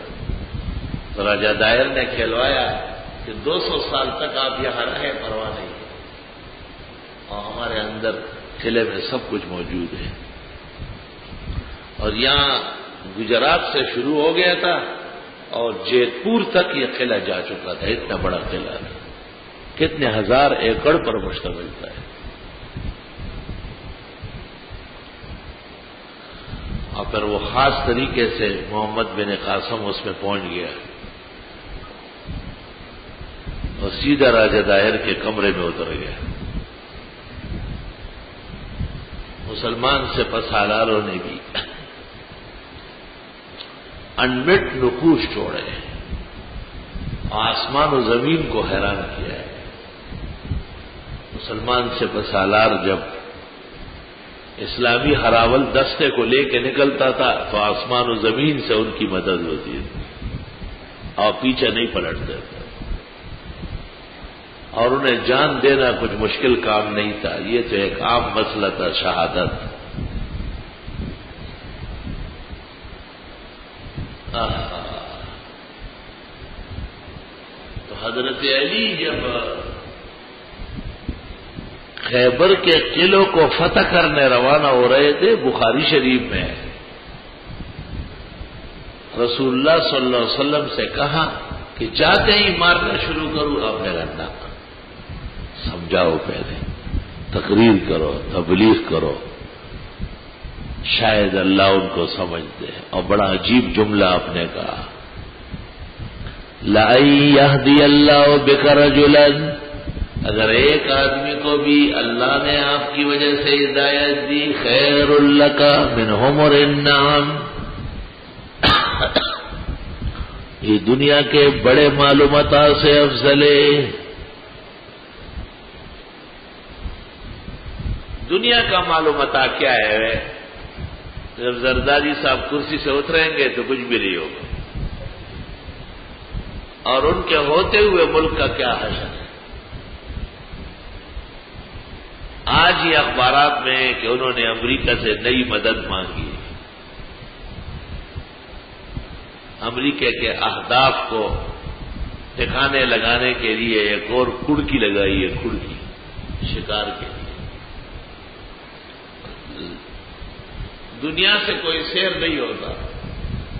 تو راجہ داہر نے کھلوایا کہ 200 سال تک آپ یہاں رہیں پرواہ نہیں اور ہمارے اندر قلعے میں سب کچھ موجود ہے. اور یہاں گجرات سے شروع ہو گیا تھا اور جیت پور تک یہ قلعہ جا چکا تھا. اتنا بڑا قلعہ تھا. کتنے 1000 ایکڑ پر مشتمل تھا. اور پھر وہ خاص طریقے سے محمد بن قاسم اس میں پہنچ گیا اور سیدھا راجہ داہر کے کمرے میں اتر گیا. مسلمان سے پسالاروں نے بھی انمٹ نقوش چھوڑے. آسمان و زمین کو حیران کیا ہے. مسلمان سے پسالار جب اسلامی ہراول دستے کو لے کے نکلتا تھا تو آسمان و زمین سے ان کی مدد ہوتی تھی اور پیچھے نہیں پلٹتے تھے. اور انہیں جان دینا کچھ مشکل کام نہیں تھا. یہ تو ایک عام مسئلہ تھا شہادت. تو حضرت علی جب خیبر کے قلعوں کو فتح کرنے روانہ ہو رہے تھے بخاری شریف میں رسول اللہ صلی اللہ علیہ وسلم سے کہا کہ چاہتے ہی مارنا شروع کروں. آپ نے کہا سمجھاؤ پہلے تقریر کرو تبلیغ کرو شاید اللہ ان کو سمجھ دے. اور بڑا عجیب جملہ آپ نے کہا لا یہدی اللہ بک رجلا. اگر ایک آدمی کو بھی اللہ نے آپ کی وجہ سے ہدایت دی خیر لک من حمر النعم. یہ دنیا کے بڑے معلومات سے افضل ہے. دنیا کا معلومات کیا ہے؟ جب زرداری صاحب کرسی سے اتریں گے تو کچھ بھی نہیں ہوگا. اور ان کے ہوتے ہوئے ملک کا کیا حشر ہے؟ آج ہی اخبارات میں کہ انہوں نے امریکہ سے نئی مدد مانگی. امریکہ کے اہداف کو ٹھکانے لگانے کے لیے ایک اور کھڑکی لگائی ہے. کھڑکی شکار کے لیے. دنیا سے کوئی شیر نہیں ہوتا.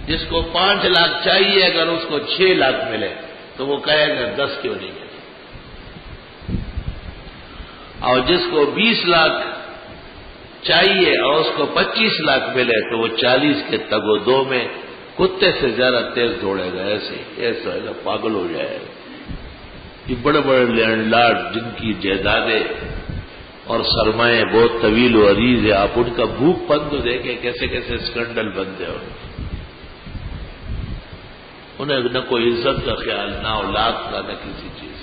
جس کو 5 لاکھ چاہیے اگر اس کو 6 لاکھ ملے تو وہ کہے گا 10 کیوں نہیں ملے. اور جس کو 20 لاکھ چاہیے اور اس کو 25 لاکھ ملے تو وہ 40 کے تگ و دو میں کتے سے زیادہ تیز دوڑے گا. ایسا پاگل ہو جائے گا. یہ بڑے بڑے لینڈ لارڈ جن کی جائیدادیں اور سرمایہ بہت طویل و عریض ہے. آپ ان کا بھوک پن تو دیکھیں کیسے کیسے اسکینڈل بنتے ہیں. انہیں نہ کوئی عزت کا خیال نہ اولاد کا نہ کسی چیز.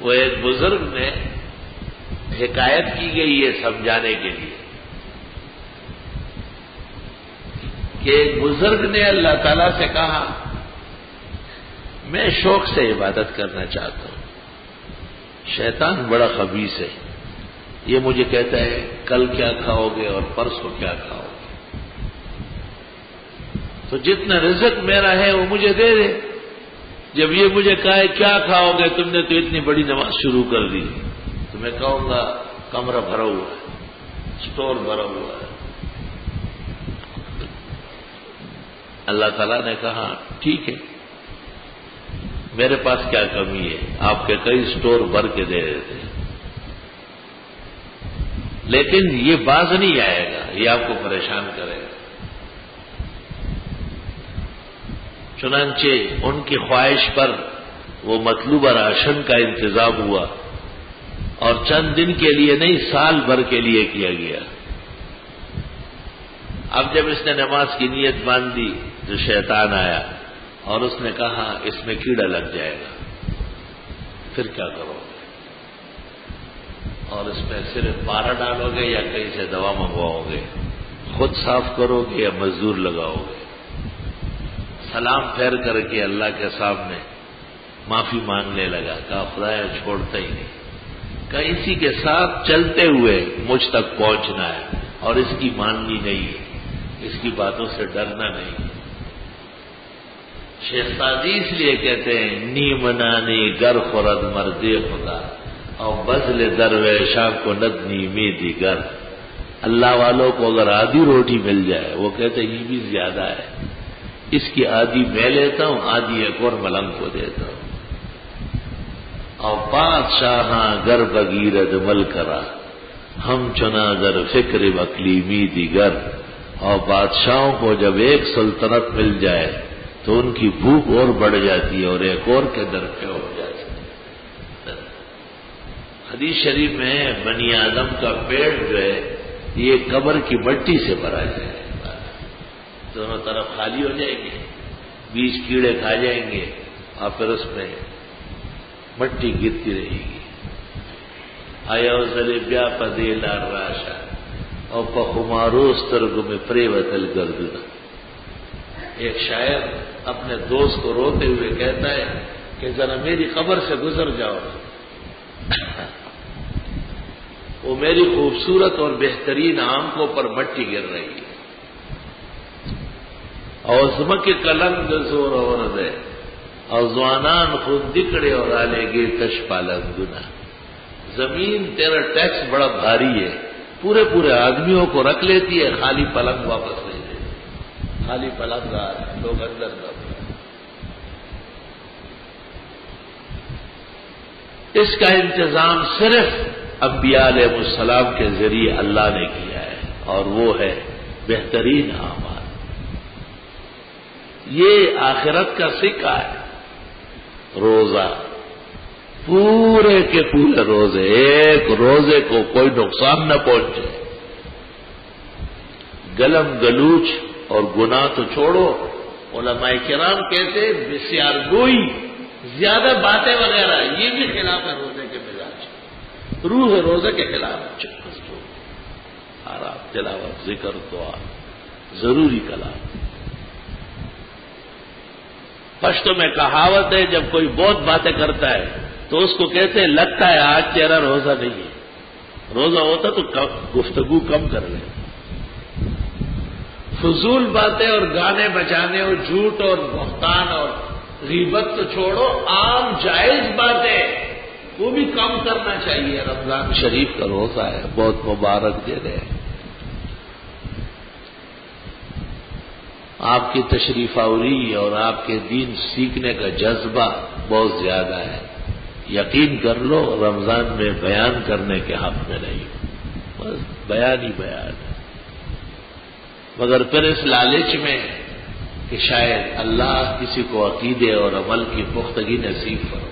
وہ ایک بزرگ نے حکایت کی گئی ہے سمجھانے کے لیے کہ ایک بزرگ نے اللہ تعالیٰ سے کہا میں شوق سے عبادت کرنا چاہتا ہوں. شیطان بڑا خبیث ہے. یہ مجھے کہتا ہے کل کیا کھاؤ گے اور پرسوں کیا کھاؤ گے. تو جتنا رزق میرا ہے وہ مجھے دے دے. جب یہ مجھے کہے کیا کھاؤ گے تم نے تو اتنی بڑی نماز شروع کر دی تو میں کہوں گا کمرہ بھرا ہوا ہے اسٹور بھرا ہوا ہے اللہ تعالیٰ نے کہا ٹھیک ہے، میرے پاس کیا کمی ہے، آپ کے کئی سٹور بھر کے دے دیتے، لیکن یہ باز نہیں آئے گا، یہ آپ کو پریشان کرے گا۔ چنانچہ ان کی خواہش پر وہ مطلوبہ راشن کا انتظام ہوا، اور چند دن کے لیے نہیں، سال بھر کے لیے کیا گیا۔ اب جب اس نے نماز کی نیت باندھی تو شیطان آیا اور اس نے کہا اس میں کیڑا لگ جائے گا، پھر کیا کرو گے؟ اور اس میں صرف پارا ڈالو گے یا کہیں سے دوا منگواؤ گے؟ خود صاف کرو گے یا مزدور لگاؤ گے؟ سلام پھیر کر کے اللہ کے سامنے معافی مانگنے لگا، کہا خدایا چھوڑتا ہی نہیں، کہا اسی کے ساتھ چلتے ہوئے مجھ تک پہنچنا ہے، اور اس کی ماننی نہیں ہے، اس کی باتوں سے ڈرنا نہیں۔ شیخ سعدی اس لیے کہتے ہیں نی منانی گر خورد مردے خدا اور بزل درویشاں کو ند نیمی دیگر۔ اللہ والوں کو اگر آدھی روٹی مل جائے وہ کہتے ہیں یہ بھی زیادہ ہے، اس کی آدھی میں لیتا ہوں، آدھی ایک اور ملنگ کو دیتا ہوں۔ اور بادشاہاں گر بگیرد مل کرا ہم چنا در فکر اقلیمی دیگر۔ اور بادشاہوں کو جب ایک سلطنت مل جائے تو ان کی بھوک اور بڑھ جاتی ہے اور ایک اور کے در پہ ہو جاتی ہے۔ حدیث شریف میں بنی آدم کا پیٹ جو ہے یہ قبر کی مٹی سے بھرا جائے، دونوں طرف خالی ہو جائیں گے، بیچ کیڑے کھا جائیں گے، اور پھر اس میں مٹی گرتی رہے گی۔ آیا ذل بیا پدے لار راشا اور پخماروس ترگ میں پریوتل گردنا۔ ایک شاعر اپنے دوست کو روتے ہوئے کہتا ہے کہ ذرا میری قبر سے گزر جاؤ، وہ میری خوبصورت اور بہترین آنکھوں پر مٹی گر رہی ہے، اور زمک کلنگ زور اور دے اور زوانان خود دکڑے اور آلے گے تش پالنگنا۔ زمین تیرا ٹیکس بڑا بھاری ہے، پورے پورے آدمیوں کو رکھ لیتی ہے، خالی پلنگ واپس لے لیتی، خالی پلنگ آ رہے لوگ اندر نہ۔ اس کا انتظام صرف انبیاء علیہ السلام کے ذریعے اللہ نے کیا ہے، اور وہ ہے بہترین اعمال۔ یہ آخرت کا سکہ ہے۔ روزہ پورے کے پورے روزے، ایک روزے کو کوئی نقصان نہ پہنچے، گلم گلوچ اور گناہ تو چھوڑو، علماء کرام کہتے بسیار گوئی، زیادہ باتیں وغیرہ، یہ بھی خلاف ہے روزے کے مزاج، روح روزے کے خلاف۔ آرام، تلاوت، ذکر، دعا، ضروری کلام۔ پشتو میں کہاوت ہے جب کوئی بہت باتیں کرتا ہے تو اس کو کہتے ہیں لگتا ہے آج تیرا روزہ نہیں ہے، روزہ ہوتا تو گفتگو کم کر لے۔ فضول باتیں اور گانے بجانے اور جھوٹ اور بہتان اور غیبت تو چھوڑو، عام جائز باتیں وہ بھی کم کرنا چاہیے۔ رمضان شریف کا روزہ ہے، بہت مبارک دے رہے ہیں۔ آپ کی تشریف آوری اور آپ کے دین سیکھنے کا جذبہ بہت زیادہ ہے، یقین کر لو رمضان میں بیان کرنے کے حق میں نہیں، بس بیان ہی بیان ہے، مگر پھر اس لالچ میں کہ شاید اللہ کسی کو عقیدے اور عمل کی پختگی نصیب فرمائے۔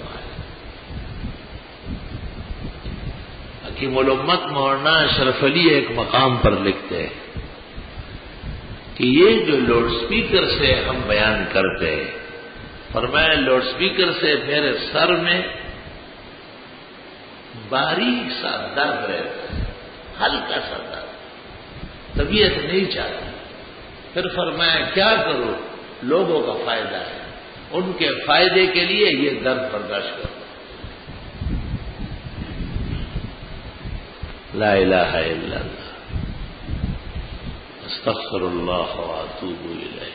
حکیم الامت مولانا اشرف علی ایک مقام پر لکھتے ہیں کہ یہ جو لاؤڈ سپیکر سے ہم بیان کرتے ہیں، فرمایا لاؤڈ سپیکر سے میرے سر میں باریک سا درد رہتا ہے، ہلکا سا درد، طبیعت نہیں چاہتی۔ پھر فرمایا کیا کرو، لوگوں کا فائدہ ہے، ان کے فائدے کے لیے یہ درد برداشت کرو۔ لا الہ الا اللہ، استغفر اللہ واتوب الیہ۔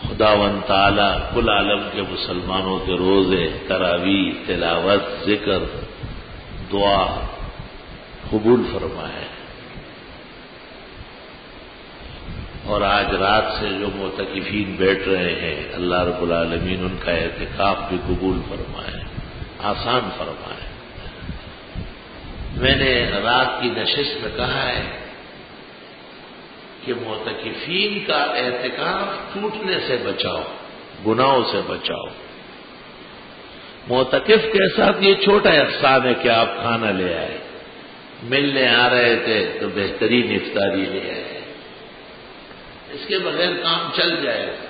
خداوند تعالی کل عالم کے مسلمانوں کے روزے، تراویح، تلاوت، ذکر، دعا قبول فرمائے، اور آج رات سے جو معتکفین بیٹھ رہے ہیں، اللہ رب العالمین ان کا اعتکاف بھی قبول فرمائے، آسان فرمائے۔ میں نے رات کی نشست میں کہا ہے کہ معتکفین کا اعتکاف ٹوٹنے سے بچاؤ، گناہوں سے بچاؤ۔ معتکف کے ساتھ یہ چھوٹا احسان ہے کہ آپ کھانا لے آئے، ملنے آ رہے تھے تو بہترین افطاری لے آئے، اس کے بغیر کام چل جائے گا۔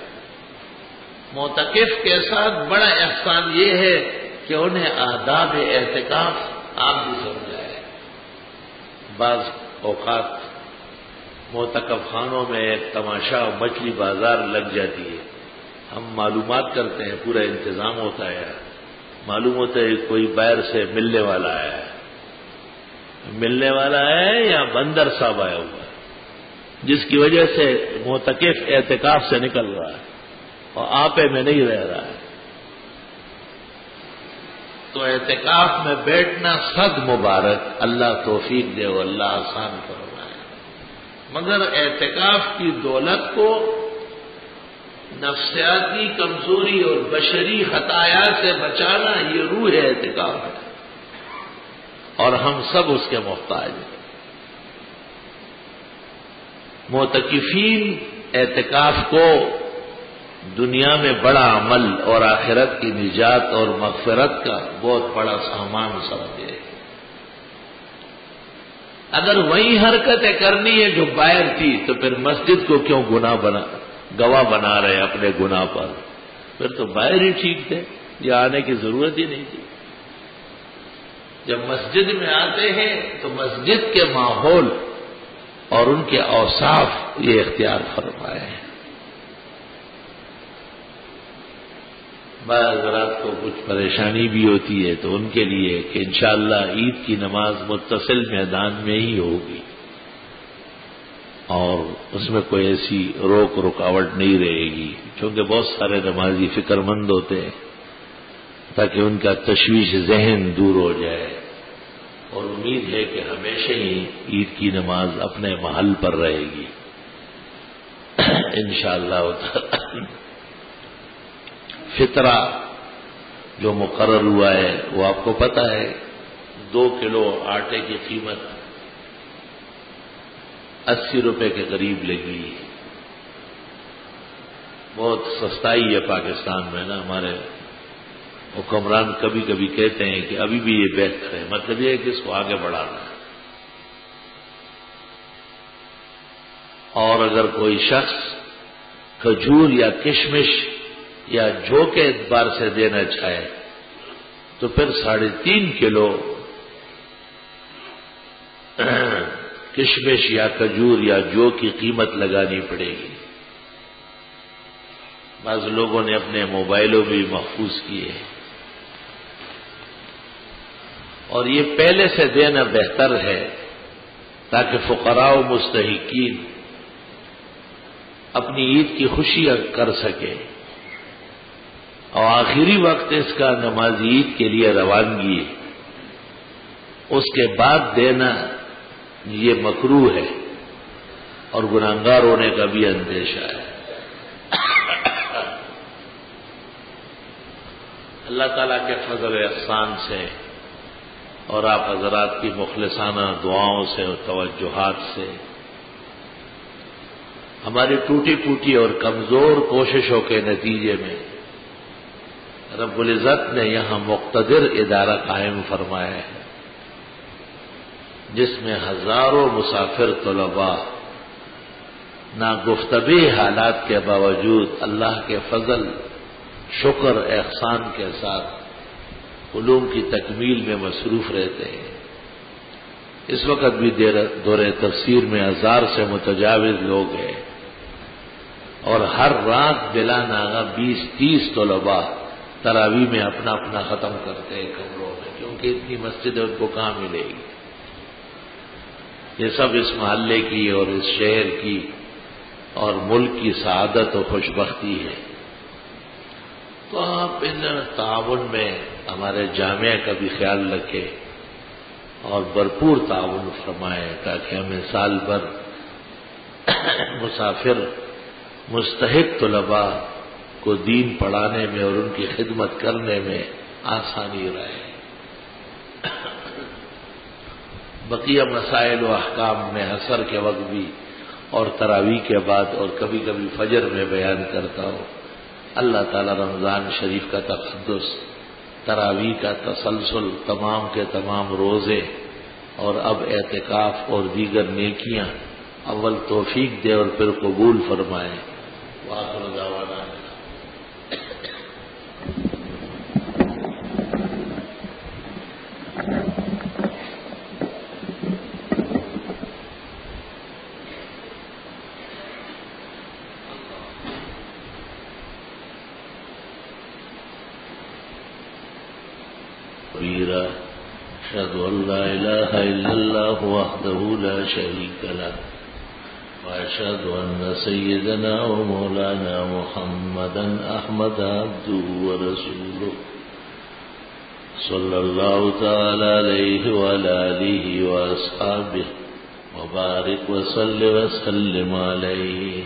معتکف کے ساتھ بڑا احسان یہ ہے کہ انہیں آداب اعتکاف آپ بھی سمجھائے۔ بعض اوقات معتکف خانوں میں ایک تماشا مچھلی بازار لگ جاتی ہے، ہم معلومات کرتے ہیں، پورا انتظام ہوتا ہے، معلوم ہوتا ہے کوئی باہر سے ملنے والا آیا ہے، ملنے والا ہے یا بندر صاحب آیا ہوا ہے، جس کی وجہ سے معتکف اعتکاف سے نکل رہا ہے اور آپے میں نہیں رہ رہا ہے۔ تو اعتکاف میں بیٹھنا صد مبارک، اللہ توفیق دے، اللہ آسان فرمائے، مگر اعتکاف کی دولت کو نفسیاتی کمزوری اور بشری خطایا سے بچانا یہ روح اعتکاف ہے، اور ہم سب اس کے محتاج ہیں۔ معتکفین اعتکاف کو دنیا میں بڑا عمل اور آخرت کی نجات اور مغفرت کا بہت بڑا سامان سمجھے۔ اگر وہی حرکتیں کرنی ہے جو باہر تھی تو پھر مسجد کو کیوں گواہ بنا رہے اپنے گناہ پر؟ پھر تو باہر ہی ٹھیک تھے، یہ آنے کی ضرورت ہی نہیں تھی۔ جب مسجد میں آتے ہیں تو مسجد کے ماحول اور ان کے اوصاف یہ اختیار فرمائے ہیں۔ بعض حضرات کو کچھ پریشانی بھی ہوتی ہے تو ان کے لیے کہ انشاءاللہ عید کی نماز متصل میدان میں ہی ہوگی اور اس میں کوئی ایسی روک رکاوٹ نہیں رہے گی، کیونکہ بہت سارے نمازی فکر مند ہوتے ہیں، تاکہ ان کا تشویش ذہن دور ہو جائے، اور امید ہے کہ ہمیشہ ہی عید کی نماز اپنے محل پر رہے گی انشاءاللہ تعالی۔ فطرہ جو مقرر ہوا ہے وہ آپ کو پتہ ہے، 2 کلو آٹے کی قیمت 80 روپے کے قریب لگی۔ بہت سستائی ہے پاکستان میں نا، ہمارے حکمران کبھی کبھی کہتے ہیں کہ ابھی بھی یہ بہتر ہے، مطلب یہ ہے کہ اس کو آگے بڑھانا ہے۔ اور اگر کوئی شخص کھجور یا کشمش یا جو کے اعتبار سے دینا چاہے تو پھر 3.5 کلو کشمش یا کھجور یا جو کی قیمت لگانی پڑے گی۔ بعض لوگوں نے اپنے موبائلوں بھی محفوظ کیے، اور یہ پہلے سے دینا بہتر ہے تاکہ فقراء و مستحقین اپنی عید کی خوشی کر سکے، اور آخری وقت اس کا نماز عید کے لیے روانگی ہے، اس کے بعد دینا یہ مکروہ ہے اور گناہگار ہونے کا بھی اندیشہ ہے۔ اللہ تعالیٰ کے فضل و احسان سے اور آپ حضرات کی مخلصانہ دعاؤں سے اور توجہات سے ہماری ٹوٹی پھوٹی اور کمزور کوششوں کے نتیجے میں رب العزت نے یہاں مقتدر ادارہ قائم فرمایا ہے، جس میں ہزاروں مسافر طلباء ناگفتبی حالات کے باوجود اللہ کے فضل، شکر، احسان کے ساتھ علوم کی تکمیل میں مصروف رہتے ہیں۔ اس وقت بھی دورہ تفسیر میں 1000 سے متجاوز لوگ ہیں، اور ہر رات بلا ناغہ 20-30 طلباء تراویح میں اپنا اپنا ختم کرتے ہیں کمروں میں، کیونکہ اتنی مسجدیں ان کو کہاں ملے گی۔ یہ سب اس محلے کی اور اس شہر کی اور ملک کی سعادت و خوشبختی ہے۔ تو آپ ان تعاون میں ہمارے جامعہ کا بھی خیال رکھیں اور بھرپور تعاون فرمائیں، تاکہ ہمیں سال بھر مسافر مستحق طلباء کو دین پڑھانے میں اور ان کی خدمت کرنے میں آسانی رہے. بقیہ مسائل و احکام میں عصر کے وقت بھی اور تراویح کے بعد اور کبھی کبھی فجر میں بیان کرتا ہوں. اللہ تعالی رمضان شریف کا تقدس، تراویح کا تسلسل، تمام کے تمام روزے اور اب اعتکاف اور دیگر نیکیاں اول توفیق دے اور پھر قبول فرمائے. وآخر دعوانا أشهد أن لا إله إلا الله وحده لا شريك له وأشهد أن سيدنا ومولانا محمدا أحمد عبده ورسوله صلى الله تعالى عليه وعلى آله وأصحابه وبارك وسلم عليه.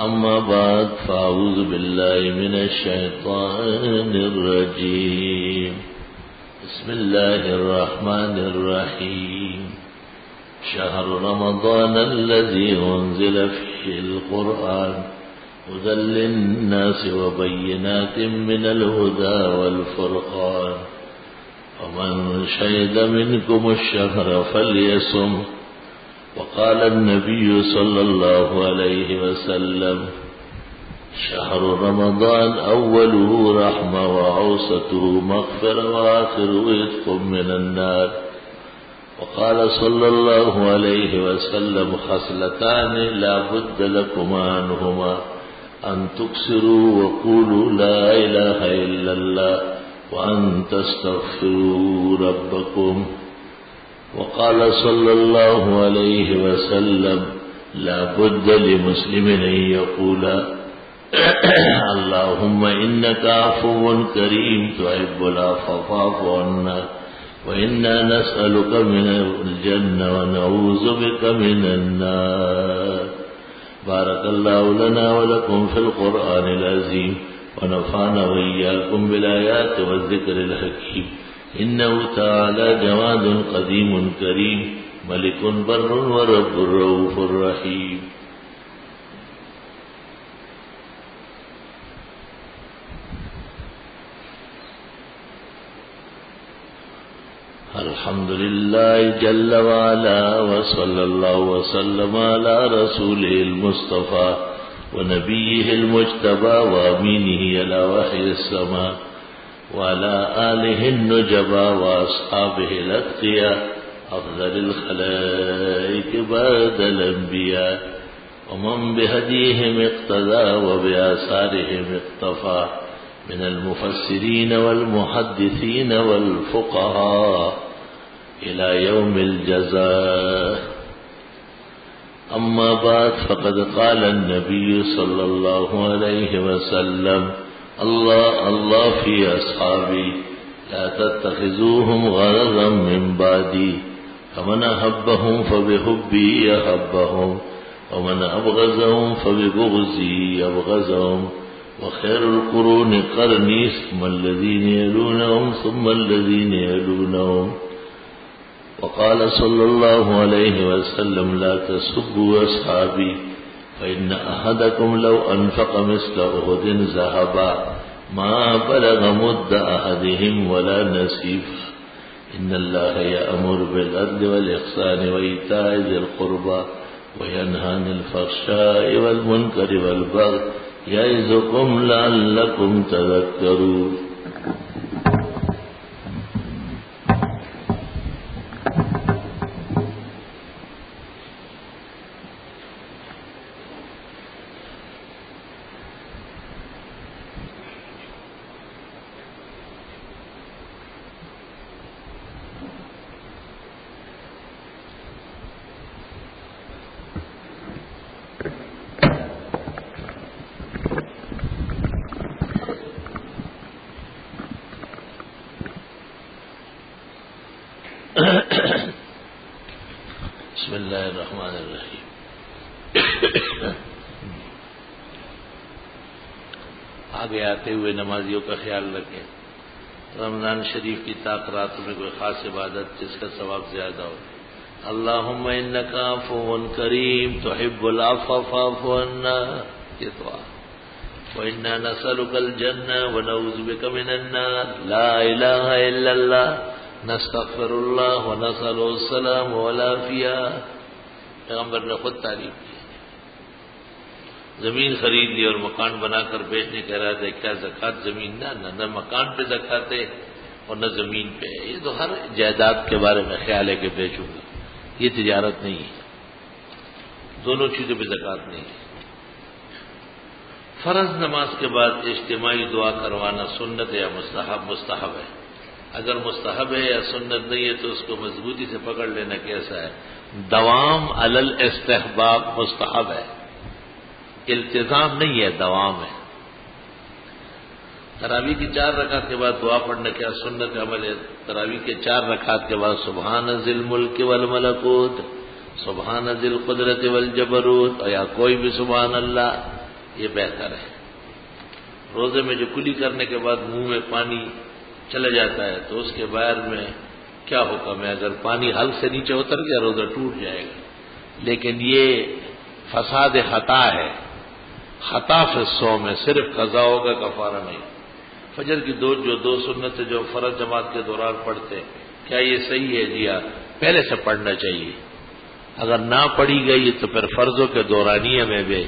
أما بعد فأعوذ بالله من الشيطان الرجيم. بسم الله الرحمن الرحيم. شهر رمضان الذي أنزل فيه القرآن هدى للناس وبينات من الهدى والفرقان ومن شهد منكم الشهر فليصم. وقال النبي صلى الله عليه وسلم شهر رمضان أوله رحمة وأوسطه مغفرة وآخره عتق من النار. وقال صلى الله عليه وسلم خصلتان لا بد لكما عنهما أن تكسروا وقولوا لا إله إلا الله وأن تستغفروا ربكم. وقال صلى الله عليه وسلم لا بد لمسلم أن يقول اللهم إنك عفو كريم تحب العفو فاعف عنا وإنا نسألك من الجنة ونعوذ بك من النار. بارك الله لنا ولكم في القرآن العظيم ونفعنا وإياكم بالآيات والذكر الحكيم. إنه تعالى جواد قديم كريم ملك بر ورب رؤوف رحيم. الحمد لله جل وعلا وصلى الله وسلم على رسوله المصطفى ونبيه المجتبى وأمينه على وحي السماء وعلى آله النجبى وأصحابه الأتقياء أفضل الخلائق بعد الأنبياء ومن بهديهم اقتدى وبآثارهم اقتفى من المفسرين والمحدثين والفقهاء إلى يوم الجزاء. أما بعد فقد قال النبي صلى الله عليه وسلم الله في أصحابي لا تتخذوهم غرضا من بعدي فمن أحبهم فبحبي أحبهم ومن أبغضهم فببغضي أبغضهم وخير القرون قرني ثم الذين يلونهم ثم الذين يلونهم. وقال صلى الله عليه وسلم لا تسبوا أصحابي فإن أحدكم لو أنفق مثل أحد ذهبا ما بلغ مد أحدهم ولا نصيفه. إن الله يأمر بالعدل والإحسان وإيتاء ذي القربى وينهى عن الفحشاء والمنكر والبغي يعظكم لعلكم تذكرون. بسم اللہ الرحمن الرحیم. آگے آتے ہوئے نمازیوں کا خیال رکھیں. رمضان شریف کی رات میں کوئی خاص عبادت جس کا ثواب زیادہ ہو. اللہم انک عفو کریم تحب العفو فاعف عنا، یہ دعا. وَإِنَّا نَسْأَلُكَ الْجَنَّةَ وَنَعُوذُ بِكَ مِنَ النَّارِ لَا إِلَٰهَ إِلَّا اللَّهُ نَسْتَغْفِرُ اللَّهَ وَنَسْأَلُهُ السَّلَامَ وَالْعَافِيَةَ. پیغمبر نے خود تعریف کی. زمین خرید لی اور مکان بنا کر بیچنے کہہ رہا تھا کیا زکوٰۃ زمین نہ مکان پہ زکوٰۃ ہے اور نہ زمین پہ. یہ تو ہر جائیداد کے بارے میں خیال ہے کہ بیچوں گا، یہ تجارت نہیں ہے. دونوں چیزوں پہ زکوٰۃ نہیں ہے. فرض نماز کے بعد اجتماعی دعا کروانا سنت ہے یا مستحب؟ مستحب ہے. اگر مستحب ہے یا سنت نہیں ہے تو اس کو مضبوطی سے پکڑ لینا کیسا ہے. دوام علی الاستحباب مستحب ہے، التزام نہیں ہے، دوام ہے. تراویح کی 4 رکعت کے بعد دعا پڑھنا کیا سنت عمل ہے؟ تراویح کے 4 رکعت کے بعد سبحان ذی الملک والملکوت، سبحان ذی القدرت والجبروت، اور یا کوئی بھی سبحان اللہ، یہ بہتر ہے. روزے میں جو کلی کرنے کے بعد منہ میں پانی چلا جاتا ہے تو اس کے بارے میں کیا حکم ہے؟ اگر پانی حلق سے نیچے اتر گیا روزہ ٹوٹ جائے گا. لیکن یہ فساد خطا ہے. خطا فی الصوم میں صرف قضا ہوگا، کفارہ نہیں. فجر کی دو سنت جو فرض جماعت کے دوران پڑھتے، کیا یہ صحیح ہے؟ جی ہاں، پہلے سے پڑھنا چاہیے. اگر نہ پڑھی گئی تو پھر فرضوں کے دورانیے میں بھی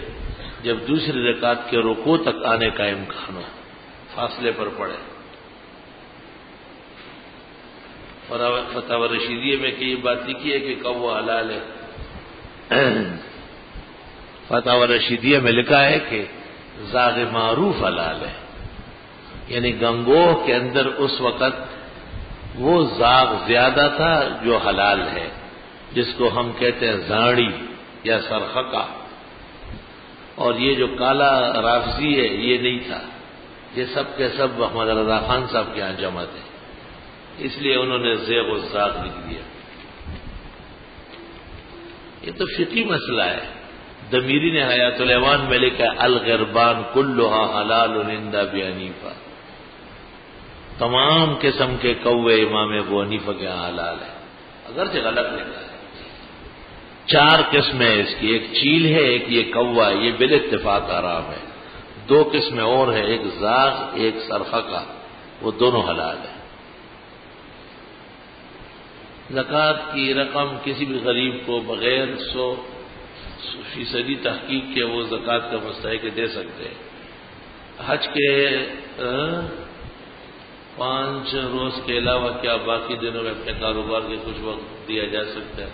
جب دوسری رکعت کے رکوع تک آنے کا امکان ہو فاصلے پر پڑھے. فتح رشیدیہ میں کہ یہ بات لکھی ہے کہ کب وہ حلال ہے. فتح رشیدیہ میں لکھا ہے کہ زاغ معروف حلال ہے، یعنی گنگوہ کے اندر اس وقت وہ زاغ زیادہ تھا جو حلال ہے، جس کو ہم کہتے ہیں زاڑی یا سرخکا. اور یہ جو کالا رافضی ہے یہ نہیں تھا. یہ سب کے سب محمد رضا خان صاحب کے یہاں جمع تھے، اس لیے انہوں نے زیغ و زاغ لکھ دیا. یہ تو فقہی مسئلہ ہے. دمیری نے حیات الایوان میں لکھا الغربان کلھا حلال عند ابی حنیفہ، تمام قسم کے کوے امام ابو حنیفہ کے یہاں حلال ہے. اگرچہ غلط لکھا ہے. 4 قسمیں اس کی، ایک چیل ہے، ایک یہ کوا، یہ بال اتفاق حرام ہے. 2 قسمیں اور ہیں، ایک زاغ ایک سرخکا، وہ دونوں حلال ہیں. زکوٰۃ کی رقم کسی بھی غریب کو بغیر 100% تحقیق کے وہ زکوٰۃ کا مستحق دے سکتے ہیں. حج کے 5 روز کے علاوہ کیا باقی دنوں میں اپنے کاروبار کے کچھ وقت دیا جا سکتا ہے؟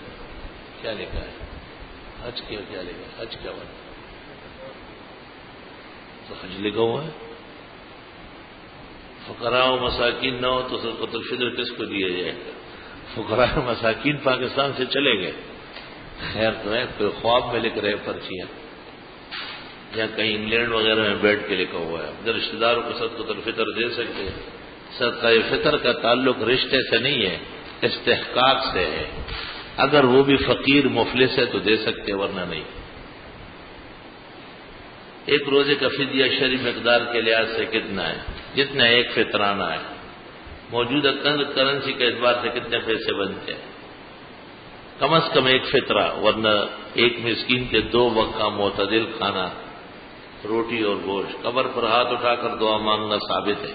کیا لکھا ہے حج کیا لکھا ہے؟ حج کیا بات تو حج لکھا ہوا ہے. فقراء و مساکین نہ ہو تو صدقۃ الفطر کس کو دیا جائے گا؟ فقراء و مساکین پاکستان سے چلے گئے. خیر تو ہے، کوئی خواب میں لکھ رہے پرچیاں یا کہیں انگلینڈ وغیرہ میں بیٹھ کے لکھا ہوا ہے. اپنے رشتے داروں کو صدقۃ الفطر دے سکتے ہیں. صدقہ فطر کا تعلق رشتے سے نہیں ہے، استحقاق سے ہے. اگر وہ بھی فقیر مفلس ہے تو دے سکتے، ورنہ نہیں. ایک روزے کا فدیہ شرعی مقدار کے لحاظ سے کتنا ہے؟ جتنا ایک فطرانہ ہے. موجودہ کرنسی کے اعتبار سے کتنے پیسے بنتے ہیں؟ کم از کم ایک فطرہ، ورنہ ایک مسکین کے 2 وقت کا معتدل کھانا، روٹی اور گوشت. قبر پر ہاتھ اٹھا کر دعا مانگنا ثابت ہے.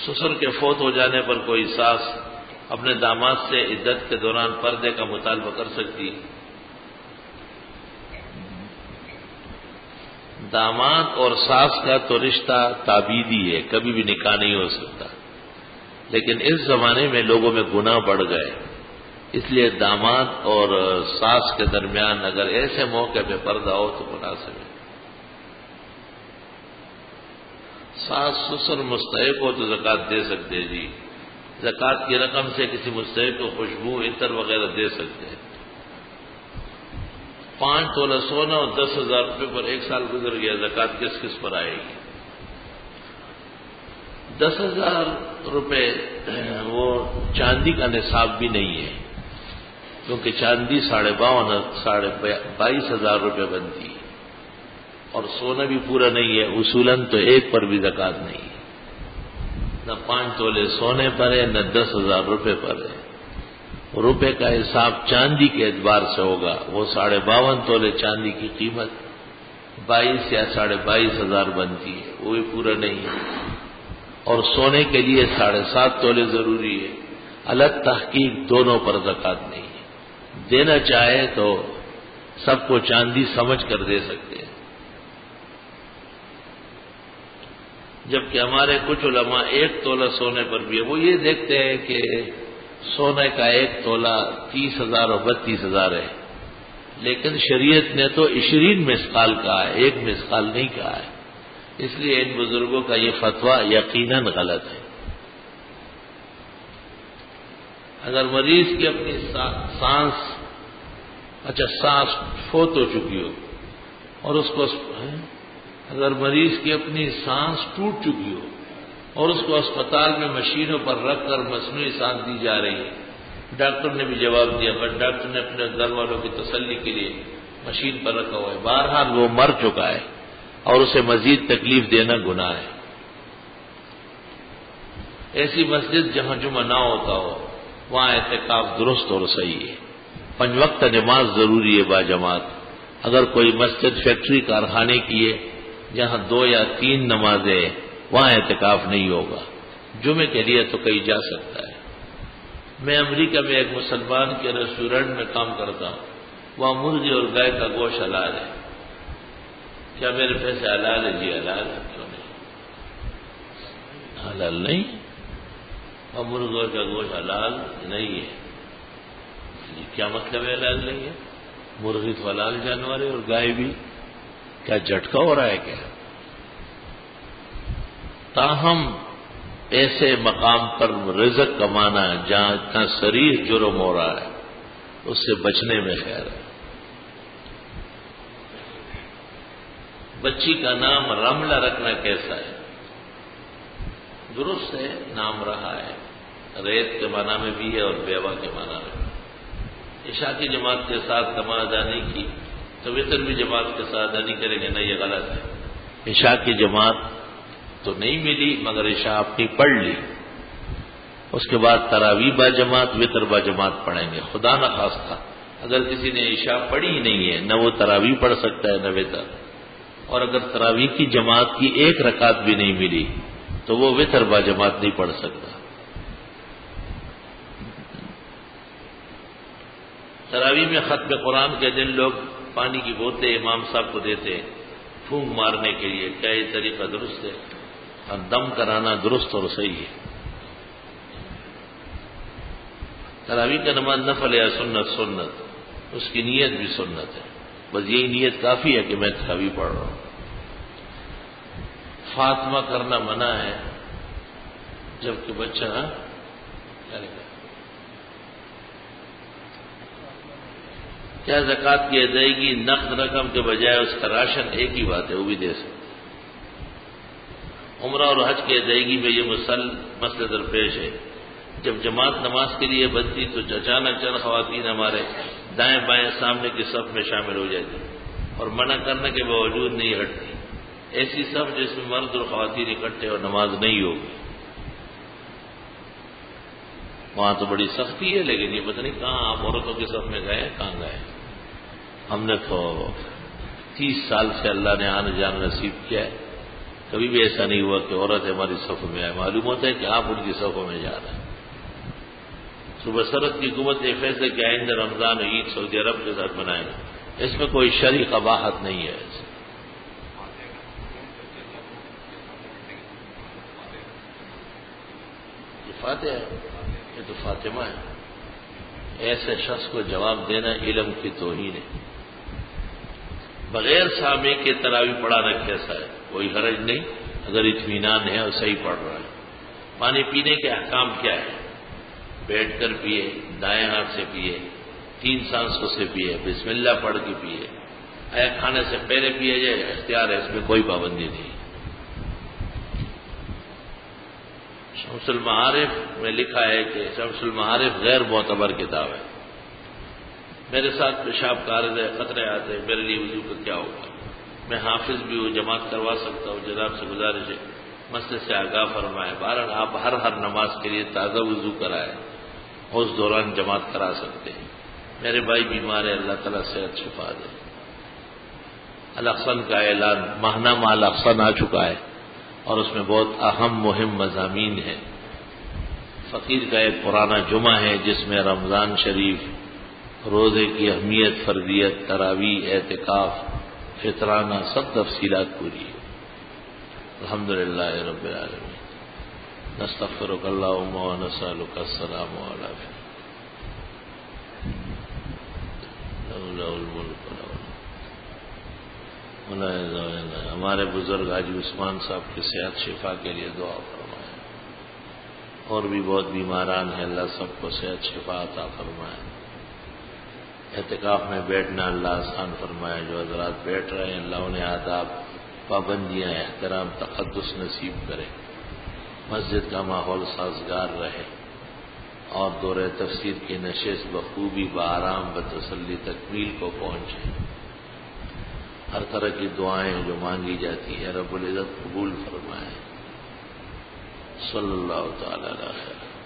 سسر کے فوت ہو جانے پر کوئی ساس اپنے داماد سے عدت کے دوران پردے کا مطالبہ کر سکتی. داماد اور ساس کا تو رشتہ تابیدی ہے، کبھی بھی نکاح نہیں ہو سکتا. لیکن اس زمانے میں لوگوں میں گناہ بڑھ گئے، اس لیے داماد اور ساس کے درمیان اگر ایسے موقع پہ پردہ ہو تو مناسب ہے. ساس سسر مستحق ہو تو زکوٰۃ دے سکتے جی. زکوٰۃ کی رقم سے کسی مستحق کو خوشبو عطر وغیرہ دے سکتے ہیں. 5 تولہ سونا اور 10,000 روپے پر 1 سال گزر گیا، زکوٰۃ کس کس پر آئے گی؟ 10,000 روپے وہ چاندی کا نصاب بھی نہیں ہے، کیونکہ چاندی 52,500 روپے بنتی ہے اور سونا بھی پورا نہیں ہے، اصولاً تو ایک پر بھی زکوٰۃ نہیں ہے، نہ 5 تولے سونے پر ہے نہ 10,000 روپے پر ہے۔ روپے کا حساب چاندی کے اعتبار سے ہوگا، وہ 52.5 تولے چاندی کی قیمت 22 یا 22,500 بنتی ہے، وہ بھی پورا نہیں ہے۔ اور سونے کے لیے 7.5 تولے ضروری ہے، الگ تحقیق دونوں پر زکوٰۃ نہیں ہے۔ دینا چاہے تو سب کو چاندی سمجھ کر دے سکتے ہیں، جبکہ ہمارے کچھ علماء 1 تولہ سونے پر بھی ہے، وہ یہ دیکھتے ہیں کہ سونے کا 1 تولہ 30,000 اور 32,000 ہے، لیکن شریعت نے تو 20 مثقال کہا ہے، 1 مثقال نہیں کہا ہے، اس لیے ان بزرگوں کا یہ فتویٰ یقیناً غلط ہے۔ اگر مریض کی اپنی سانس فوت ہو چکی ہو اور اس کو اگر مریض کی اپنی سانس ٹوٹ چکی ہو اور اس کو اسپتال میں مشینوں پر رکھ کر مصنوعی سانس دی جا رہی ہے، ڈاکٹر نے بھی جواب دیا، بس ڈاکٹر نے اپنے گھر والوں کی تسلی کے لیے مشین پر رکھا ہوا ہے، بہرحال وہ مر چکا ہے اور اسے مزید تکلیف دینا گناہ ہے۔ ایسی مسجد جہاں جمعہ نہ ہوتا ہو وہاں اعتکاف درست اور صحیح ہے۔ 5 وقت نماز ضروری ہے باجماعت۔ اگر کوئی مسجد فیکٹری کارخانے کی ہے جہاں 2 یا 3 نمازیں وہاں اعتکاف نہیں ہوگا، جمعے کے لیے تو کہیں جا سکتا ہے۔ میں امریکہ میں ایک مسلمان کے ریسٹورینٹ میں کام کرتا ہوں، وہاں مرغی اور گائے کا گوشت حلال ہے۔ کیا میرے پیسے حلال ہے؟ جی حلال ہے، کیوں نہیں؟ حلال نہیں، اور مرغوں کا گوشت حلال نہیں ہے، کیا مطلب ہے حلال نہیں ہے؟ مرغی تو حلال جانور ہے اور گائے بھی، کیا جھٹکا ہو رہا ہے کیا؟ تاہم ایسے مقام پر رزق کمانا جہاں اتنا صریح جرم ہو رہا ہے اس سے بچنے میں خیر ہے۔ بچی کا نام رملہ رکھنا کیسا ہے؟ درست ہے، نام رہا ہے، ریت کے معنی میں بھی ہے اور بیوہ کے معنی میں بھی۔ عشاء کی جماعت کے ساتھ نماز ادا نہیں کی تو وتر بھی جماعت کے ساتھ ادا نہیں کریں گے، نہیں یہ غلط ہے۔ عشاء کی جماعت تو نہیں ملی مگر عشاء اپنی پڑھ لی، اس کے بعد تراویح با جماعت وتر با جماعت پڑھیں گے۔ خدا نہ خواستہ اگر کسی نے عشاء پڑھی ہی نہیں ہے، نہ وہ تراویح پڑھ سکتا ہے نہ وتر، اور اگر تراویح کی جماعت کی 1 رکعت بھی نہیں ملی تو وہ وتر با جماعت نہیں پڑھ سکتا۔ تراویح میں ختم قرآن کے دن لوگ پانی کی بوتلیں امام صاحب کو دیتے ہیں پھونک مارنے کے لیے، کیا یہ طریقہ درست ہے؟ اور دم کرانا درست اور صحیح ہے۔ تراویح کا نماز نفل یا سنت، اس کی نیت بھی سنت ہے، بس یہی نیت کافی ہے کہ میں تراویح پڑھ رہا ہوں۔ فاطمہ کرنا منع ہے جبکہ بچہ کیا زکوٰۃ کی ادائیگی نقد رقم کے بجائے اس کا راشن ایک ہی بات ہے، وہ بھی دے سکتے۔ عمرہ اور حج کی ادائیگی میں یہ مسئلہ درپیش ہے۔ جب جماعت نماز کے لیے بنتی تو اچانک چند خواتین ہمارے دائیں بائیں سامنے کی صف میں شامل ہو جاتی اور منع کرنے کے باوجود نہیں ہٹتی۔ ایسی صف جس میں مرد اور خواتین اکٹھے اور نماز نہیں ہوگی، وہاں تو بڑی سختی ہے، لیکن یہ پتہ نہیں کہاں آپ عورتوں کے صف میں گئے، کہاں گئے؟ ہم نے تو 30 سال سے اللہ نے آنے جانا نصیب کیا ہے، کبھی بھی ایسا نہیں ہوا کہ عورت ہماری صف میں آئے۔ معلوم ہوتا ہے کہ آپ ان کی صفوں میں جا رہے ہیں۔ صوبہ سرحد کی حکومت نے فیصلہ کیا آئندہ رمضان اور عید سعودی عرب کے ساتھ منائیں گے، اس میں کوئی شرعی قباحت نہیں ہے۔ یہ فاتحہ ہے، یہ تو فاطمہ ہے۔ ایسے شخص کو جواب دینا علم کی توہین ہے۔ بغیر سامع کے تراویح پڑھانا کیسا ہے؟ کوئی حرج نہیں اگر اطمینان ہے اور صحیح پڑھ رہا ہے۔ پانی پینے کے احکام کیا ہے؟ بیٹھ کر پیے، دائیں ہاتھ سے پیے، 3 سانسوں سے پیے، بسم اللہ پڑھ کے پیے، کھانے سے پہلے پیے جائے، اختیار ہے، اس میں کوئی پابندی نہیں۔ شمس المعارف میں لکھا ہے کہ شمس المعارف غیر معتبر کتاب ہے۔ میرے ساتھ پیشاب کا عارض ہے، خطرے آتے ہیں، میرے لیے وضو کا کیا ہوگا؟ میں حافظ بھی ہوں، جماعت کروا سکتا ہوں، جناب سے گزارش ہے مسئلے سے آگاہ فرمائے. بہرحال آپ ہر نماز کے لیے تازہ وضو کرائے، اس دوران جماعت کرا سکتے ہیں. میرے بھائی بیمار ہے، اللہ تعالیٰ صحت شفا دے. الاحسن کا اعلان ماہنہ مع الاحسن آ چکا ہے اور اس میں بہت اہم مہم مضامین ہیں. فقیر کا ایک پرانا جمعہ ہے جس میں رمضان شریف، روزے کی اہمیت، فرضیت، تراویح، اعتکاف، فطرانہ سب تفصیلات پوری ہے. الحمدللہ رب العالمین. نستغفرک اللہم و نسألک السلام علیکم. ہمارے بزرگ حاجی عثمان صاحب کی صحت شفا کے لیے دعا فرمائے. اور بھی بہت بیماران ہیں، اللہ سب کو صحت شفا عطا فرمائے. اعتکاف میں بیٹھنا اللہ آسان فرمائے. جو حضرات بیٹھ رہے ہیں اللہ انہیں آداب، پابندیاں، احترام، تقدس نصیب کرے. مسجد کا ماحول سازگار رہے اور دورہ تفسیر کی نشست بخوبی، بآرام، بتسلی تکمیل کو پہنچے. ہر طرح کی دعائیں جو مانگی جاتی ہے رب العزت قبول فرمائے. صلی اللہ تعالی علیہ وسلم.